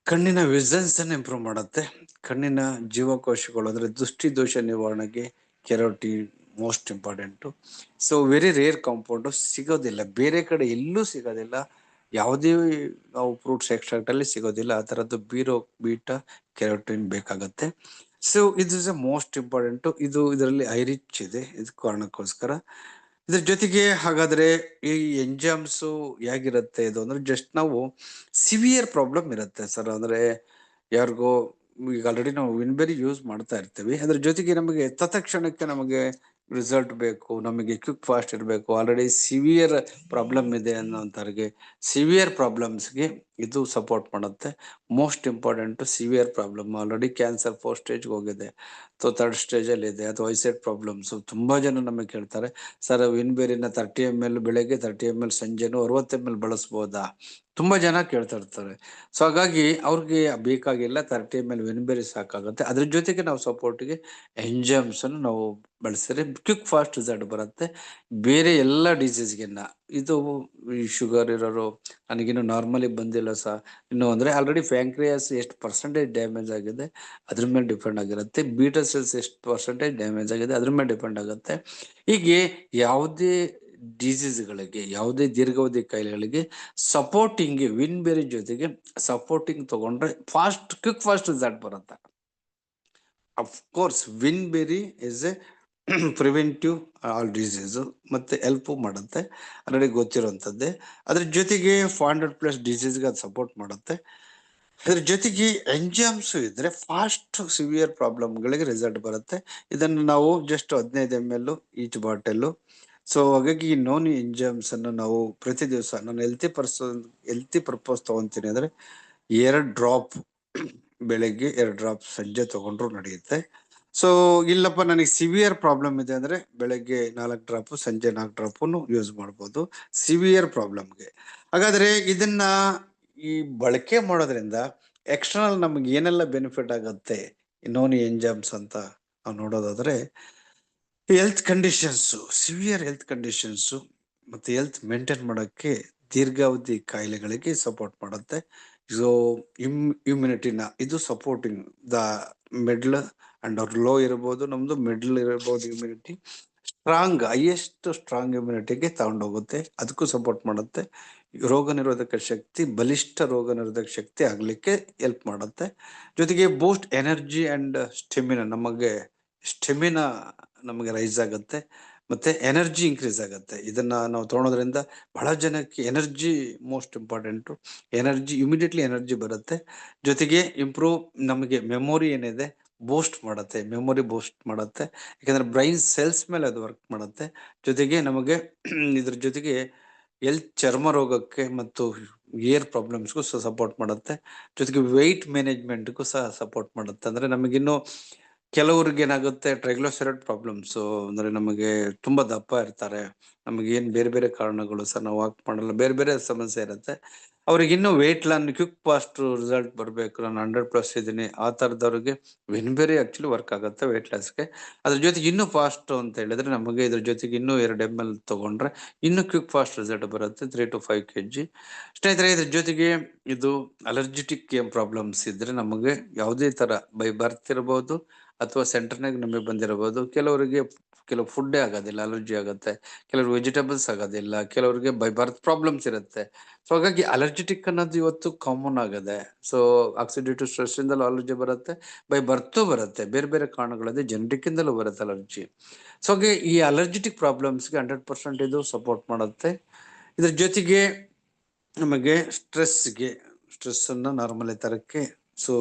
ಕಣ್ಣಿನ ವಿಷನ್ಸ್ ಅನ್ನು ಇಂಪ್ರೂವ್ ಮಾಡುತ್ತೆ. ಕಣ್ಣಿನ ಜೀವಕೋಶಗಳು ಅಂದ್ರೆ ದೃಷ್ಟಿ ದೋಷ ನಿವಾರಣೆಗೆ carotene most important. So very rare compound, ಸಿಗೋದಿಲ್ಲ ಬೇರೆ ಕಡೆ ಎಲ್ಲೂ ಸಿಗೋದಿಲ್ಲ. ಯಾವುದೇ ನಾವು ಫ್ರೂಟ್ಸ್ ಎಕ್ಸ್ಟ್ರಾಕ್ಟ್ ಅಲ್ಲಿ ಸಿಗೋದಿಲ್ಲ ಆ ತರದ್ದು ಬೀಟಾ ಕೆರೋಟಿನ್ ಬೇಕಾಗತ್ತೆ. ಸೊ ಇದು ಇಸ್ ಮೋಸ್ಟ್ ಇಂಪಾರ್ಟೆಂಟ್. ಇದು ಇದರಲ್ಲಿ ಐ ರಿಚ್ ಇದೆ, ಇದು ಕಾರಣಕ್ಕೋಸ್ಕರ. ಇದ್ರ ಜೊತೆಗೆ ಹಾಗಾದ್ರೆ ಈ ಎಂಜಮ್ಸ್ ಹೇಗಿರುತ್ತೆ ಇದು ಅಂದ್ರೆ ಜಸ್ಟ್ ನಾವು ಸಿವಿಯರ್ ಪ್ರಾಬ್ಲಮ್ ಇರುತ್ತೆ ಸರ್. ಅಂದ್ರೆ ಯಾರಿಗೋ ಈಗ ಆಲ್ರೆಡಿ ನಾವು ವಿನ್ಬೆರಿ ಯೂಸ್ ಮಾಡ್ತಾ ಇರ್ತೀವಿ, ಅದ್ರ ಜೊತೆಗೆ ನಮಗೆ ತತ್ಕ್ಷಣಕ್ಕೆ ನಮಗೆ ರಿಸಲ್ಟ್ ಬೇಕು, ನಮಗೆ ಕ್ವಿಕ್ ಫಾಸ್ಟ್ ಇರಬೇಕು, ಆಲ್ರೆಡಿ ಸಿವಿಯರ್ ಪ್ರಾಬ್ಲಮ್ ಇದೆ ಅನ್ನೋಂಥವ್ರಿಗೆ ಸಿವಿಯರ್ ಪ್ರಾಬ್ಲಮ್ಸ್ಗೆ ಇದು ಸಪೋರ್ಟ್ ಮಾಡುತ್ತೆ. Most important severe problem, already cancer 4 ಸ್ಟೇಜ್ಗೆ ಹೋಗಿದೆ, 3rd ಸ್ಟೇಜ್ ಅಲ್ಲಿ ಇದೆ, ಅಥವಾ ಐಸೈಟ್ ಪ್ರಾಬ್ಲಮ್ಸ್. ತುಂಬಾ ಜನ ನಮಗೆ ಕೇಳ್ತಾರೆ, ಸರ್ ವಿನ್ಬೇರಿನ 30 ml ಬೆಳಗ್ಗೆ 30 ml ಸಂಜೆನು 60 ml ಬಳಸ್ಬೋದಾ? ತುಂಬಾ ಜನ ಕೇಳ್ತಾ ಇರ್ತಾರೆ. ಸೊ ಹಾಗಾಗಿ ಅವ್ರಿಗೆ ಬೇಕಾಗಿಲ್ಲ, 30 ml ವಿನ್ಬೇರಿ ಸಾಕಾಗುತ್ತೆ. ಅದ್ರ ಜೊತೆಗೆ ನಾವು ಸಪೋರ್ಟ್ಗೆ ಎಂಜೈಮ್ಸ್ ಅನ್ನು ನಾವು ಬಳಸಿದ್ರೆ ಕ್ವಿಕ್ ಫಾಸ್ಟ್ ರಿಸಲ್ಟ್ ಬರುತ್ತೆ. ಬೇರೆ ಎಲ್ಲ ಡಿಸೀಸ್ಗೆನ್ನ ಇದು ಈ ಶುಗರ್ ಇರೋರು, ನನಗಿನ್ನು ನಾರ್ಮಲಿ ಬಂದಿಲ್ಲ ಇನ್ನು ಅಂದ್ರೆ ಆಲ್ರೆಡಿ ಪ್ಯಾಂಕ್ರಿಯಾಸ್ ಎಷ್ಟು ಪರ್ಸೆಂಟೇಜ್ ಡ್ಯಾಮೇಜ್ ಆಗಿದೆ ಅದ್ರ ಮೇಲೆ ಡಿಪೆಂಡ್ ಆಗಿರುತ್ತೆ. ಬೀಟಾ ಸೆಲ್ಸ್ ಎಷ್ಟು ಪರ್ಸೆಂಟೇಜ್ ಡ್ಯಾಮೇಜ್ ಆಗಿದೆ ಅದ್ರ ಮೇಲೆ ಡಿಪೆಂಡ್ ಆಗುತ್ತೆ. ಹೀಗೆ ಯಾವುದೇ ಡಿಸೀಸ್ಗಳಿಗೆ, ಯಾವುದೇ ದೀರ್ಘಾವಧಿ ಕಾಯಿಲೆಗಳಿಗೆ ಸಪೋರ್ಟಿಂಗ್ ವಿನ್ಬೇರಿ ಜೊತೆಗೆ ಸಪೋರ್ಟಿಂಗ್ ತಗೊಂಡ್ರೆ ಕ್ವಿಕ್ ಫಾಸ್ಟ್ ರಿಸಲ್ಟ್ ಬರುತ್ತೆ. ಅಫ್ಕೋರ್ಸ್ ವಿನ್ಬೇರಿ is a preventive all disease ಮತ್ತೆ ಹೆಲ್ಪ್ ಮಾಡುತ್ತೆ, ಆಲ್ರೆಡಿ ಗೊತ್ತಿರುವಂಥದ್ದೇ. ಅದ್ರ ಜೊತೆಗೆ 400+ ಡಿಸೀಸ್ಗೆ ಅದು ಸಪೋರ್ಟ್ ಮಾಡುತ್ತೆ. ಅದ್ರ ಜೊತೆಗೆ ಎಂಜೈಮ್ಸ್ ಇದ್ರೆ ಫಾಸ್ಟ್ ಸಿವಿಯರ್ ಪ್ರಾಬ್ಲಮ್ಗಳಿಗೆ ರಿಸಲ್ಟ್ ಬರುತ್ತೆ. ಇದನ್ನು ನಾವು just 15 ml each bottle. So ಹಾಗಾಗಿ ನೋನಿ ಎಂಜೈಮ್ಸ್ ಅನ್ನು ನಾವು ಪ್ರತಿ ದಿವಸ, ನಾನು ಹೆಲ್ತಿ ಪರ್ಪಸ್ ತಗೊಂತೀನಿ ಅಂದ್ರೆ 2 ಡ್ರಾಪ್ ಬೆಳಗ್ಗೆ, 2 ಡ್ರಾಪ್ ಸಂಜೆ ತಗೊಂಡ್ರು ನಡೆಯುತ್ತೆ. ಸೊ ಇಲ್ಲಪ್ಪ ನನಗೆ ಸಿವಿಯರ್ ಪ್ರಾಬ್ಲಮ್ ಇದೆ ಅಂದ್ರೆ ಬೆಳಗ್ಗೆ 4 ಡ್ರಾಪ್, ಸಂಜೆ 4 ಡ್ರಾಪ್ ಯೂಸ್ ಮಾಡ್ಬೋದು ಸಿವಿಯರ್ ಪ್ರಾಬ್ಲಮ್ಗೆ. ಹಾಗಾದ್ರೆ ಇದನ್ನ ಈ ಬಳಕೆ ಮಾಡೋದ್ರಿಂದ ಎಕ್ಸ್ಟರ್ನಲ್ ನಮ್ಗೆ ಏನೆಲ್ಲ ಬೆನಿಫಿಟ್ ಆಗುತ್ತೆ ನೋನಿ ಎಂಜೈಮ್ಸ್ ಅಂತ ನಾವು ನೋಡೋದಾದ್ರೆ, health conditions, severe health conditions ಮತ್ತೆ ಹೆಲ್ತ್ ಮೇಂಟೈನ್ ಮಾಡೋಕ್ಕೆ, ದೀರ್ಘಾವಧಿ ಕಾಯಿಲೆಗಳಿಗೆ ಸಪೋರ್ಟ್ ಮಾಡುತ್ತೆ. ಸೊ ಇಮ್ಯುನಿಟಿನ ಇದು supporting the middle and low ಇರ್ಬೋದು, ನಮ್ದು ಮಿಡ್ಲ್ ಇರ್ಬೋದು. ಇಮ್ಯುನಿಟಿ ಹೈಯೆಸ್ಟ್ ಸ್ಟ್ರಾಂಗ್ ಇಮ್ಯುನಿಟಿಗೆ ತಗೊಂಡೋಗುತ್ತೆ, ಅದಕ್ಕೂ ಸಪೋರ್ಟ್ ಮಾಡುತ್ತೆ. ರೋಗ ನಿರೋಧಕ ಶಕ್ತಿ, ಬಲಿಷ್ಠ ರೋಗ ನಿರೋಧಕ ಶಕ್ತಿ ಆಗ್ಲಿಕ್ಕೆ ಹೆಲ್ಪ್ ಮಾಡುತ್ತೆ. ಜೊತೆಗೆ ಬೂಸ್ಟ್ ಎನರ್ಜಿ ಅಂಡ್ ಸ್ಟೆಮಿನಾ ನಮಗೆ ರೈಸ್ ಆಗುತ್ತೆ, ಮತ್ತೆ ಎನರ್ಜಿ ಇನ್ಕ್ರೀಸ್ ಆಗುತ್ತೆ. ಇದನ್ನ ನಾವು ತಗೊಳೋದ್ರಿಂದ ಬಹಳ ಜನಕ್ಕೆ energy most important, immediately energy ಬರುತ್ತೆ. ಜೊತೆಗೆ ಇಂಪ್ರೂವ್ ನಮಗೆ ಮೆಮೊರಿ ಏನಿದೆ ಮೆಮೊರಿ ಬೂಸ್ಟ್ ಮಾಡುತ್ತೆ, ಯಾಕಂದ್ರೆ ಬ್ರೈನ್ ಸೆಲ್ಸ್ ಮೇಲೆ ಅದು ವರ್ಕ್ ಮಾಡುತ್ತೆ. ಜೊತೆಗೆ ನಮಗೆ ಇದ್ರ ಜೊತೆಗೆ ಚರ್ಮ ರೋಗಕ್ಕೆ ಮತ್ತು ಏರ್ ಪ್ರಾಬ್ಲಮ್ಸ್ಗೂ ಸಹ ಸಪೋರ್ಟ್ ಮಾಡುತ್ತೆ. ಜೊತೆಗೆ ವೆಯ್ಟ್ ಮ್ಯಾನೇಜ್ಮೆಂಟ್ಗೂ ಸಹ ಸಪೋರ್ಟ್ ಮಾಡುತ್ತೆ. ಅಂದ್ರೆ ನಮಗಿನ್ನು ಕೆಲವ್ರಿಗೆ ಏನಾಗುತ್ತೆ, ಟ್ರೈಗ್ಲಿಸರೈಡ್ ಪ್ರಾಬ್ಲಮ್ಸ್, ಅಂದ್ರೆ ನಮಗೆ ತುಂಬಾ ದಪ್ಪ ಇರ್ತಾರೆ, ನಮಗೆ ಏನ್ ಬೇರೆ ಬೇರೆ ಕಾರಣಗಳು ಸಹ ನಾವು ವಾಕ್ ಮಾಡಲ್ಲ, ಬೇರೆ ಬೇರೆ ಸಮಸ್ಯೆ ಇರುತ್ತೆ. ಅವ್ರಿಗೆ ಇನ್ನೂ ವೆಯ್ಟ್ ಕ್ವಿಕ್ ಫಾಸ್ಟ್ ರಿಸಲ್ಟ್ ಬರಬೇಕು, ನಾನು 100+ ಇದ್ದೀನಿ, ಆ ತರದವ್ರಿಗೆ ವಿನ್ಬೇರಿ ಆಕ್ಚುಲಿ ವರ್ಕ್ ಆಗುತ್ತೆ ವೆಯ್ಟ್ ಲಾಸ್ಗೆ. ಅದ್ರ ಜೊತೆಗೆ ಇನ್ನೂ ಫಾಸ್ಟ್ ಅಂತ ಹೇಳಿದ್ರೆ ನಮಗೆ ಇದ್ರ ಜೊತೆಗೆ ಇನ್ನೂ 2 ml ತಗೊಂಡ್ರೆ ಇನ್ನೂ ಕ್ವಿಕ್ ಫಾಸ್ಟ್ ರಿಸಲ್ಟ್ ಬರುತ್ತೆ, 3 to 5 kg. ಸ್ನೇಹಿತರೆ, ಇದ್ರ ಜೊತೆಗೆ ಇದು ಅಲರ್ಜಿಟಿಕ್ ಪ್ರಾಬ್ಲಮ್ಸ್ ಇದ್ರೆ ನಮಗೆ ಯಾವುದೇ ತರ ಬೈ ಬರ್ತ್ ಇರಬಹುದು ಅಥವಾ ಸೆಂಟರ್ನಾಗ ನಮಗೆ ಬಂದಿರಬಹುದು. ಕೆಲವು ಫುಡ್ಡೇ ಆಗೋದಿಲ್ಲ, ಅಲರ್ಜಿ ಆಗುತ್ತೆ, ಕೆಲವರು ವೆಜಿಟೇಬಲ್ಸ್ ಆಗೋದಿಲ್ಲ, ಕೆಲವರಿಗೆ ಬೈ ಬರ್ತ್ ಪ್ರಾಬ್ಲಮ್ಸ್ ಇರುತ್ತೆ. ಸೊ ಹಾಗಾಗಿ ಅಲರ್ಜಿಟಿಕ್ ಅನ್ನೋದು ಇವತ್ತು ಕಾಮನ್ ಆಗಿದೆ. ಸೊ ಆಕ್ಸಿಡೇಟಿವ್ ಸ್ಟ್ರೆಸ್ ಇಂದಲೂ ಅಲರ್ಜಿ ಬರುತ್ತೆ, ಬೈ ಬರ್ತು ಬರುತ್ತೆ, ಬೇರೆ ಬೇರೆ ಕಾರಣಗಳಿದೆ, ಜೆನೆಟಿಕ್ ಇಂದಲೂ ಬರುತ್ತೆ ಅಲರ್ಜಿ. ಸೊ ಹಾಗೆ ಈ ಅಲರ್ಜಿಟಿಕ್ ಪ್ರಾಬ್ಲಮ್ಸ್ಗೆ 100% ಇದು ಸಪೋರ್ಟ್ ಮಾಡುತ್ತೆ. ಇದ್ರ ಜೊತೆಗೆ ನಮಗೆ ಸ್ಟ್ರೆಸ್ ಅನ್ನ ನಾರ್ಮಲ್ ತರಕ್ಕೆ, ಸೊ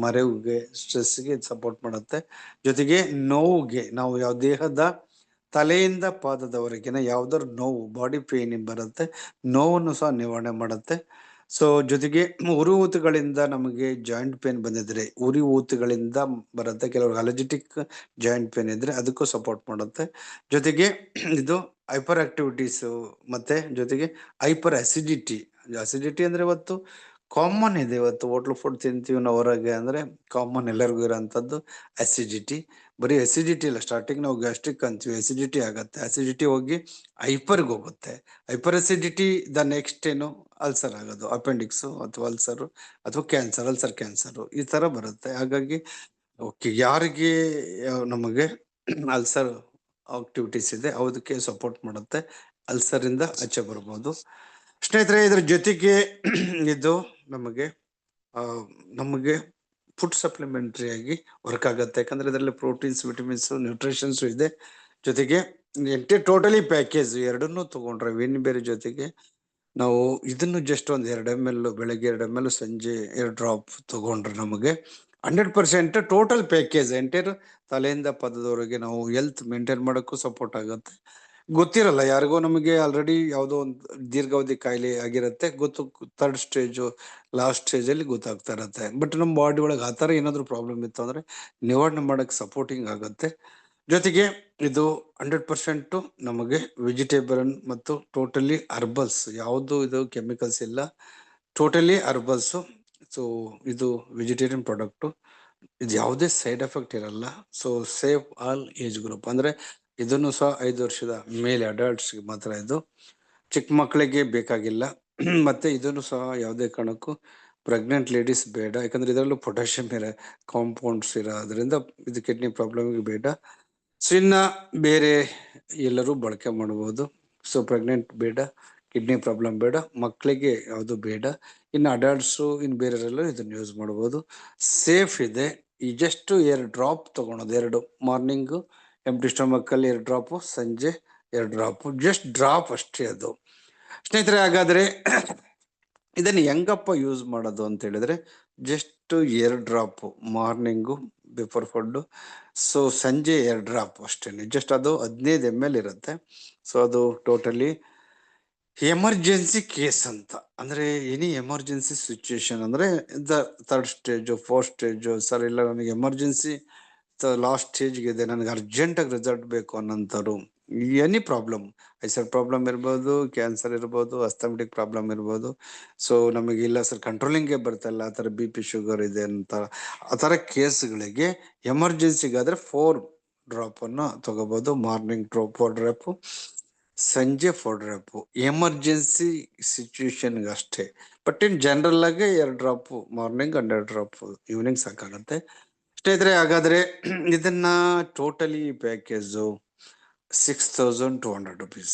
ಮರೆವಿಗೆ, ಸ್ಟ್ರೆಸ್ಗೆ ಸಪೋರ್ಟ್ ಮಾಡುತ್ತೆ. ಜೊತೆಗೆ ನೋವಿಗೆ, ನಾವು ಯಾವ ದೇಹದ ತಲೆಯಿಂದ ಪಾದದವರೆಗಿನ ಯಾವ್ದಾದ್ರು ನೋವು, ಬಾಡಿ ಪೇನ್ ಬರುತ್ತೆ, ನೋವನ್ನು ಸಹ ನಿವಾರಣೆ ಮಾಡುತ್ತೆ. ಸೊ ಜೊತೆಗೆ ಉರಿಯೂತಗಳಿಂದ ನಮಗೆ ಜಾಯಿಂಟ್ ಪೇನ್ ಬಂದಿದ್ರೆ ಉರಿಯೂತಗಳಿಂದ ಬರುತ್ತೆ, ಕೆಲವ್ರಿಗೆ ಅಲರ್ಜಿಟಿಕ್ ಜಾಯಿಂಟ್ ಪೇನ್ ಇದ್ರೆ ಅದಕ್ಕೂ ಸಪೋರ್ಟ್ ಮಾಡುತ್ತೆ. ಜೊತೆಗೆ ಇದು ಹೈಪರ್ ಆಕ್ಟಿವಿಟೀಸ್, ಮತ್ತೆ ಜೊತೆಗೆ ಹೈಪರ್ ಅಸಿಡಿಟಿ ಅಂದ್ರೆ ಇವತ್ತು ಕಾಮನ್ ಇದೆ. ಇವತ್ತು ಹೋಟ್ಲ್ ಫುಡ್ ತಿಂತೀವಿ ನಾವು ಹೊರಗೆ ಅಂದ್ರೆ ಕಾಮನ್ ಎಲ್ಲರಿಗೂ ಇರೋಂಥದ್ದು ಅಸಿಡಿಟಿ. ಬರೀ ಅಸಿಡಿಟಿ ಇಲ್ಲ, ಸ್ಟಾರ್ಟಿಂಗ್ ನಾವು ಗ್ಯಾಸ್ಟ್ರಿಕ್ ಅಂತೀವಿ, ಅಸಿಡಿಟಿ ಆಗತ್ತೆ, ಅಸಿಡಿಟಿ ಹೋಗಿ ಹೈಪರ್ಗೆ ಹೋಗುತ್ತೆ, ಹೈಪರ್ ಅಸಿಡಿಟಿ ದ ನೆಕ್ಸ್ಟ್ ಏನು ಅಲ್ಸರ್ ಆಗೋದು, ಅಪೆಂಡಿಕ್ಸ್ ಅಥವಾ ಅಲ್ಸರ್ ಅಥವಾ ಕ್ಯಾನ್ಸರ್ ಈ ತರ ಬರುತ್ತೆ. ಹಾಗಾಗಿ ಓಕೆ, ಯಾರಿಗೆ ನಮಗೆ ಅಲ್ಸರ್ ಆಕ್ಟಿವಿಟೀಸ್ ಇದೆ ಅದಕ್ಕೆ ಸಪೋರ್ಟ್ ಮಾಡುತ್ತೆ, ಅಲ್ಸರ್ ಇಂದ ಆಚೆ ಬರ್ಬೋದು. ಸ್ನೇಹಿತರೆ, ಇದ್ರ ಜೊತೆಗೆ ಇದು ನಮಗೆ ನಮಗೆ ಫುಡ್ ಸಪ್ಲಿಮೆಂಟರಿ ಆಗಿ ವರ್ಕ್ ಆಗುತ್ತೆ, ಯಾಕಂದ್ರೆ ಇದರಲ್ಲಿ ಪ್ರೋಟೀನ್ಸ್, ವಿಟಮಿನ್ಸ್, ನ್ಯೂಟ್ರಿಷನ್ಸ್ ಇದೆ. ಜೊತೆಗೆ ಟೋಟಲಿ ಪ್ಯಾಕೇಜ್ ಎರಡನ್ನೂ ತಗೊಂಡ್ರೆ ಬೇರೆ ಜೊತೆಗೆ ನಾವು ಇದನ್ನು ಜಸ್ಟ್ ಒಂದು 2 ml ಬೆಳಗ್ಗೆ, 2 ml ಸಂಜೆ 2 ಡ್ರಾಪ್ ತಗೊಂಡ್ರೆ ನಮಗೆ 100% ಟೋಟಲ್ ಪ್ಯಾಕೇಜ್ ಎಂಟೈರ್ ತಲೆಯಿಂದ ಪದದವರೆಗೆ ನಾವು ಹೆಲ್ತ್ ಮೇಂಟೈನ್ ಮಾಡೋಕ್ಕೂ ಸಪೋರ್ಟ್ ಆಗುತ್ತೆ. ಗೊತ್ತಿರಲ್ಲ ಯಾರಿಗೋ, ನಮಗೆ ಆಲ್ರೆಡಿ ಯಾವುದೋ ಒಂದು ದೀರ್ಘಾವಧಿ ಕಾಯಿಲೆ ಆಗಿರುತ್ತೆ, ಗೊತ್ತು, ಥರ್ಡ್ ಸ್ಟೇಜು ಲಾಸ್ಟ್ ಸ್ಟೇಜ್ ಅಲ್ಲಿ ಗೊತ್ತಾಗ್ತಾ ಇರತ್ತೆ. ಬಟ್ ನಮ್ಮ ಬಾಡಿ ಒಳಗೆ ಆ ಥರ ಏನಾದರೂ ಪ್ರಾಬ್ಲಮ್ ಇತ್ತು ಅಂದ್ರೆ ನಿವಾರಣೆ ಮಾಡಕ್ಕೆ ಸಪೋರ್ಟಿಂಗ್ ಆಗುತ್ತೆ. ಜೊತೆಗೆ ಇದು 100% ನಮಗೆ ವೆಜಿಟೇಬಲ್ ಮತ್ತು ಟೋಟಲಿ ಹರ್ಬಲ್ಸ್, ಯಾವುದು ಇದು ಕೆಮಿಕಲ್ಸ್ ಇಲ್ಲ, ಟೋಟಲಿ ಹರ್ಬಲ್ಸು. ಸೊ ಇದು ವೆಜಿಟೇರಿಯನ್ ಪ್ರಾಡಕ್ಟು, ಇದು ಯಾವುದೇ ಸೈಡ್ ಎಫೆಕ್ಟ್ ಇರಲ್ಲ. So safe all age group, ಅಂದ್ರೆ ಇದನ್ನು ಸಹ 5 ವರ್ಷದ ಮೇಲೆ ಅಡಲ್ಟ್ಸ್ಗೆ ಮಾತ್ರ ಇದು, ಚಿಕ್ಕ ಮಕ್ಕಳಿಗೆ ಬೇಕಾಗಿಲ್ಲ. ಮತ್ತೆ ಇದನ್ನು ಸಹ ಯಾವುದೇ ಕಾರಣಕ್ಕೂ ಪ್ರೆಗ್ನೆಂಟ್ ಲೇಡೀಸ್ ಬೇಡ, ಯಾಕಂದ್ರೆ ಇದರಲ್ಲೂ ಪೊಟ್ಯಾಷಿಯಂ ಕಾಂಪೌಂಡ್ಸ್ ಇರೋದ್ರಿಂದ ಇದು ಕಿಡ್ನಿ ಪ್ರಾಬ್ಲಮ್ಗೆ ಬೇಡ. ಸೊ ಇನ್ನ ಬೇರೆ ಎಲ್ಲರೂ ಬಳಕೆ ಮಾಡಬಹುದು. ಸೊ ಪ್ರೆಗ್ನೆಂಟ್ ಬೇಡ, ಕಿಡ್ನಿ ಪ್ರಾಬ್ಲಮ್ ಬೇಡ, ಮಕ್ಕಳಿಗೆ ಯಾವುದು ಬೇಡ. ಇನ್ನು ಅಡಲ್ಟ್ಸು ಇನ್ನು ಬೇರೆಯವರೆಲ್ಲ ಇದನ್ನು ಯೂಸ್ ಮಾಡಬಹುದು. ಸೇಫ್ ಇದೆ. ಈ ಜಸ್ಟ್ 2 ಡ್ರಾಪ್ ತಗೊಳೋದು, 2 ಮಾರ್ನಿಂಗು ಎಂಟಿ ಸ್ಟಮಕ್ ಅಲ್ಲಿ 2 ಡ್ರಾಪು, ಸಂಜೆ 2 ಡ್ರಾಪು, ಜಸ್ಟ್ ಡ್ರಾಪ್ ಅಷ್ಟೇ ಅದು. ಸ್ನೇಹಿತರೆ, ಹಾಗಾದ್ರೆ ಇದನ್ನು ಹೆಂಗಪ್ಪ ಯೂಸ್ ಮಾಡೋದು ಅಂತ ಹೇಳಿದ್ರೆ, just 2 drop morning before food, so ಸಂಜೆ 2 ಡ್ರಾಪ್ ಅಷ್ಟೇನೆ. ಜಸ್ಟ್ ಅದು 15 ml ಇರುತ್ತೆ. ಸೊ ಅದು ಟೋಟಲಿ ಎಮರ್ಜೆನ್ಸಿ ಕೇಸ್ ಅಂತ, ಅಂದ್ರೆ ಎನಿ ಎಮರ್ಜೆನ್ಸಿ ಸಿಚುಯೇಷನ್, ಅಂದ್ರೆ third stage, fourth stage, sir ಇಲ್ಲ ನನಗೆ ಎಮರ್ಜೆನ್ಸಿ ಲಾಸ್ಟ್ ಸ್ಟೇಜ್ಗೆ ಇದೆ, ನನಗೆ ಅರ್ಜೆಂಟಾಗಿ ರಿಸಲ್ಟ್ ಬೇಕು ಅನ್ನೋಂಥವ್ರು, ಎನಿ ಪ್ರಾಬ್ಲಮ್, ಐಸರ್ ಪ್ರಾಬ್ಲಮ್ ಇರ್ಬೋದು, ಕ್ಯಾನ್ಸರ್ ಇರ್ಬೋದು, ಅಸ್ಥಮೆಟಿಕ್ ಪ್ರಾಬ್ಲಮ್ ಇರ್ಬೋದು. ಸೊ ನಮಗೆ ಇಲ್ಲ ಸರ್ ಕಂಟ್ರೋಲಿಂಗೇ ಬರ್ತಲ್ಲ, ಆ ಥರ BP ಶುಗರ್ ಇದೆ ಅಂತ, ಆ ಥರ ಕೇಸ್ಗಳಿಗೆ ಎಮರ್ಜೆನ್ಸಿಗಾದರೆ 4 ಡ್ರಾಪನ್ನು ತಗೋಬೋದು. ಮಾರ್ನಿಂಗ್ 4 ಡ್ರಾಪು, ಸಂಜೆ 4 ಡ್ರಾಪು, ಎಮರ್ಜೆನ್ಸಿ ಸಿಚುಯೇಷನ್ಗೆ ಅಷ್ಟೇ. ಬಟ್ ಇನ್ ಜನರಲ್ ಆಗಿ 2 drop morning and 2 drop evening ಸಾಕಾಗುತ್ತೆ. ಸ್ನೇಹಿತರೆ, ಹಾಗಾದ್ರೆ ಇದನ್ನ ಟೋಟಲಿ ಪ್ಯಾಕೇಜು 6200 rupees,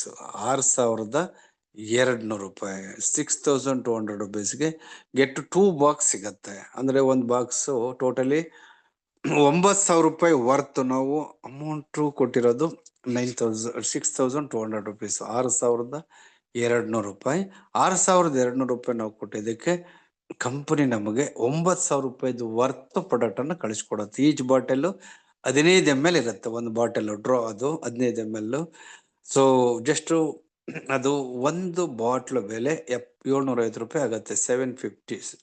6200 ರೂಪಾಯಿ. 6200 rupeesಗೆ ಗೆಟ್ 2 ಬಾಕ್ಸ್ ಸಿಗತ್ತೆ. ಅಂದ್ರೆ ಒಂದು ಬಾಕ್ಸು ಟೋಟಲಿ 9000 ರೂಪಾಯಿ ವರ್ತ್. ನಾವು ಅಮೌಂಟ್ ಕೊಟ್ಟಿರೋದು 6200 rupees, 6200 ರೂಪಾಯಿ. 6200 ರೂಪಾಯಿ ನಾವು ಕೊಟ್ಟಿದ್ದಕ್ಕೆ ಕಂಪನಿ ನಮಗೆ 9000 ರೂಪಾಯಿದು ವರ್ತ್ ಪ್ರಾಡಕ್ಟ್ ಅನ್ನು ಕಳಿಸ್ಕೊಡುತ್ತೆ. ಈಚ್ ಬಾಟಲ್ 15 ml ಇರುತ್ತೆ, ಒಂದು ಬಾಟಲ್ ಡ್ರಾ ಅದು 15 ml. ಸೊ ಜಸ್ಟ್ ಅದು ಒಂದು ಬಾಟ್ಲ್ ಬೆಲೆ 750 ರೂಪಾಯಿ ಆಗುತ್ತೆ, 750.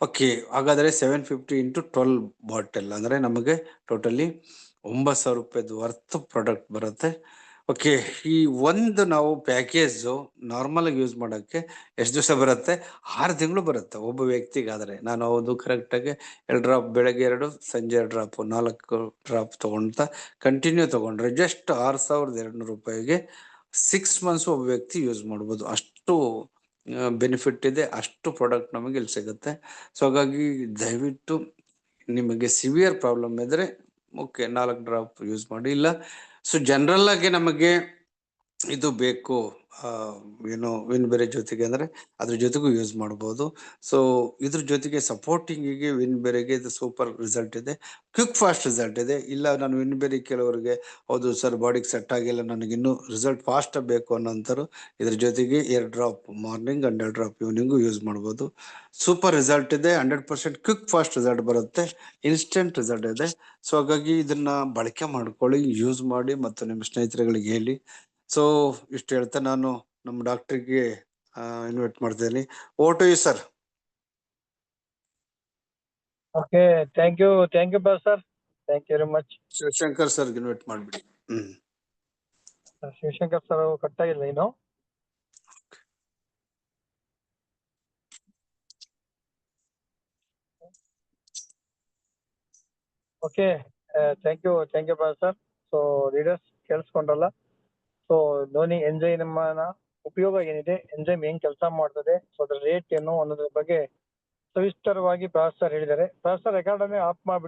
ಓಕೆ, ಹಾಗಾದ್ರೆ 750 ಇಂಟು 12 ಬಾಟಲ್ ಅಂದ್ರೆ ನಮಗೆ ಟೋಟಲಿ 9000 ರೂಪಾಯಿದು ವರ್ತ್ ಪ್ರಾಡಕ್ಟ್ ಬರುತ್ತೆ. ಓಕೆ, ಈ ಒಂದು ನಾವು ಪ್ಯಾಕೇಜು ನಾರ್ಮಲ್ ಆಗಿ ಯೂಸ್ ಮಾಡೋಕ್ಕೆ ಎಷ್ಟು ದಿವಸ ಬರುತ್ತೆ? 6 ತಿಂಗಳು ಬರುತ್ತೆ ಒಬ್ಬ ವ್ಯಕ್ತಿಗಾದರೆ. ನಾನು ಅದು ಕರೆಕ್ಟಾಗಿ 2 ಡ್ರಾಪ್ ಬೆಳಗ್ಗೆ 2, ಸಂಜೆ 2 ಡ್ರಾಪ್, 4 ಡ್ರಾಪ್ ತಗೊಂತ ಕಂಟಿನ್ಯೂ ತಗೊಂಡ್ರೆ ಜಸ್ಟ್ 6200 ರೂಪಾಯಿಗೆ 6 ಮಂತ್ಸ್ ಒಬ್ಬ ವ್ಯಕ್ತಿ ಯೂಸ್ ಮಾಡ್ಬೋದು. ಅಷ್ಟು ಬೆನಿಫಿಟ್ ಇದೆ, ಅಷ್ಟು ಪ್ರಾಡಕ್ಟ್ ನಮಗೆ ಇಲ್ಲಿ ಸಿಗುತ್ತೆ. ಸೊ ಹಾಗಾಗಿ ದಯವಿಟ್ಟು ನಿಮಗೆ ಸಿವಿಯರ್ ಪ್ರಾಬ್ಲಮ್ ಇದ್ರೆ ಓಕೆ 4 ಡ್ರಾಪ್ ಯೂಸ್ ಮಾಡಿ. ಇಲ್ಲ ಸೊ ಜನರಲ್ ಆಗಿ ನಮಗೆ ಇದು ಬೇಕು ಏನೋ ವಿನ್ಬೆರಿ ಜೊತೆಗೆ ಅಂದ್ರೆ ಅದ್ರ ಜೊತೆಗೂ ಯೂಸ್ ಮಾಡ್ಬೋದು. ಸೊ ಇದ್ರ ಜೊತೆಗೆ ಸಪೋರ್ಟಿಂಗಿಗೆ ವಿನ್ಬೆರಿಗೆ ಇದು ಸೂಪರ್ ರಿಸಲ್ಟ್ ಇದೆ, ಕ್ವಿಕ್ ಫಾಸ್ಟ್ ರಿಸಲ್ಟ್ ಇದೆ. ಇಲ್ಲ ನಾನು ವಿನ್ಬೆರಿ ಕೆಲವರಿಗೆ ಹೌದು ಸರ್ ಬಾಡಿಗೆ ಸೆಟ್ ಆಗಿಲ್ಲ, ನನಗೆ ಇನ್ನೂ ರಿಸಲ್ಟ್ ಫಾಸ್ಟ್ ಬೇಕು ಅನ್ನೋಂಥರು ಇದ್ರ ಜೊತೆಗೆ 2 drop morning and 2 drop evening use ಮಾಡ್ಬೋದು. ಸೂಪರ್ ರಿಸಲ್ಟ್ ಇದೆ, 100% ಕ್ವಿಕ್ ಫಾಸ್ಟ್ ರಿಸಲ್ಟ್ ಬರುತ್ತೆ, ಇನ್ಸ್ಟೆಂಟ್ ರಿಸಲ್ಟ್ ಇದೆ. ಸೊ ಹಾಗಾಗಿ ಇದನ್ನ ಬಳಕೆ ಮಾಡ್ಕೊಳ್ಳಿ, ಯೂಸ್ ಮಾಡಿ ಮತ್ತು ನಿಮ್ಮ ಸ್ನೇಹಿತರುಗಳಿಗೆ ಹೇಳಿ. ಸೊ ಇಷ್ಟು ಹೇಳ್ತಾ ನಾನು ನಮ್ಮ ಡಾಕ್ಟರ್ಗೆ ಇನ್ವೈಟ್ ಮಾಡ್ತೀನಿ. Over to you sir.
Okay, thank you sir, thank you very much.
Shivashankar sir invite ಮಾಡ್ಬಿಡಿ.
ಶಿವಶಂಕರ್ ಸರ್ ಕಟ್ ಆಗಿಲ್ಲ ಇನ್ನು. Okay, thank you sir. So leaders ಕೇಳಿಸ್ಕೊಂಡ್ರಲ್ಲ. ಸೊ ಧೋನಿ ಎಂಜೈಮ್ ಉಪಯೋಗ ಏನಿದೆ, ಎಂಜೈಮ್ ಹೆಂಗ್ ಕೆಲಸ ಮಾಡ್ತದೆ, ಸೊ ಅದ್ರ ರೇಟ್ ಏನು ಅನ್ನೋದ್ರ ಬಗ್ಗೆ ಸವಿಸ್ತರವಾಗಿ ಪ್ರೊಫೆಸರ್ ಹೇಳಿದ್ದಾರೆ. ಪ್ರೊಫೆಸರ್ ರೆಕಾರ್ಡ್ ಅನ್ನು ಆಫ್ ಮಾಡ್ಬಿಡಿ.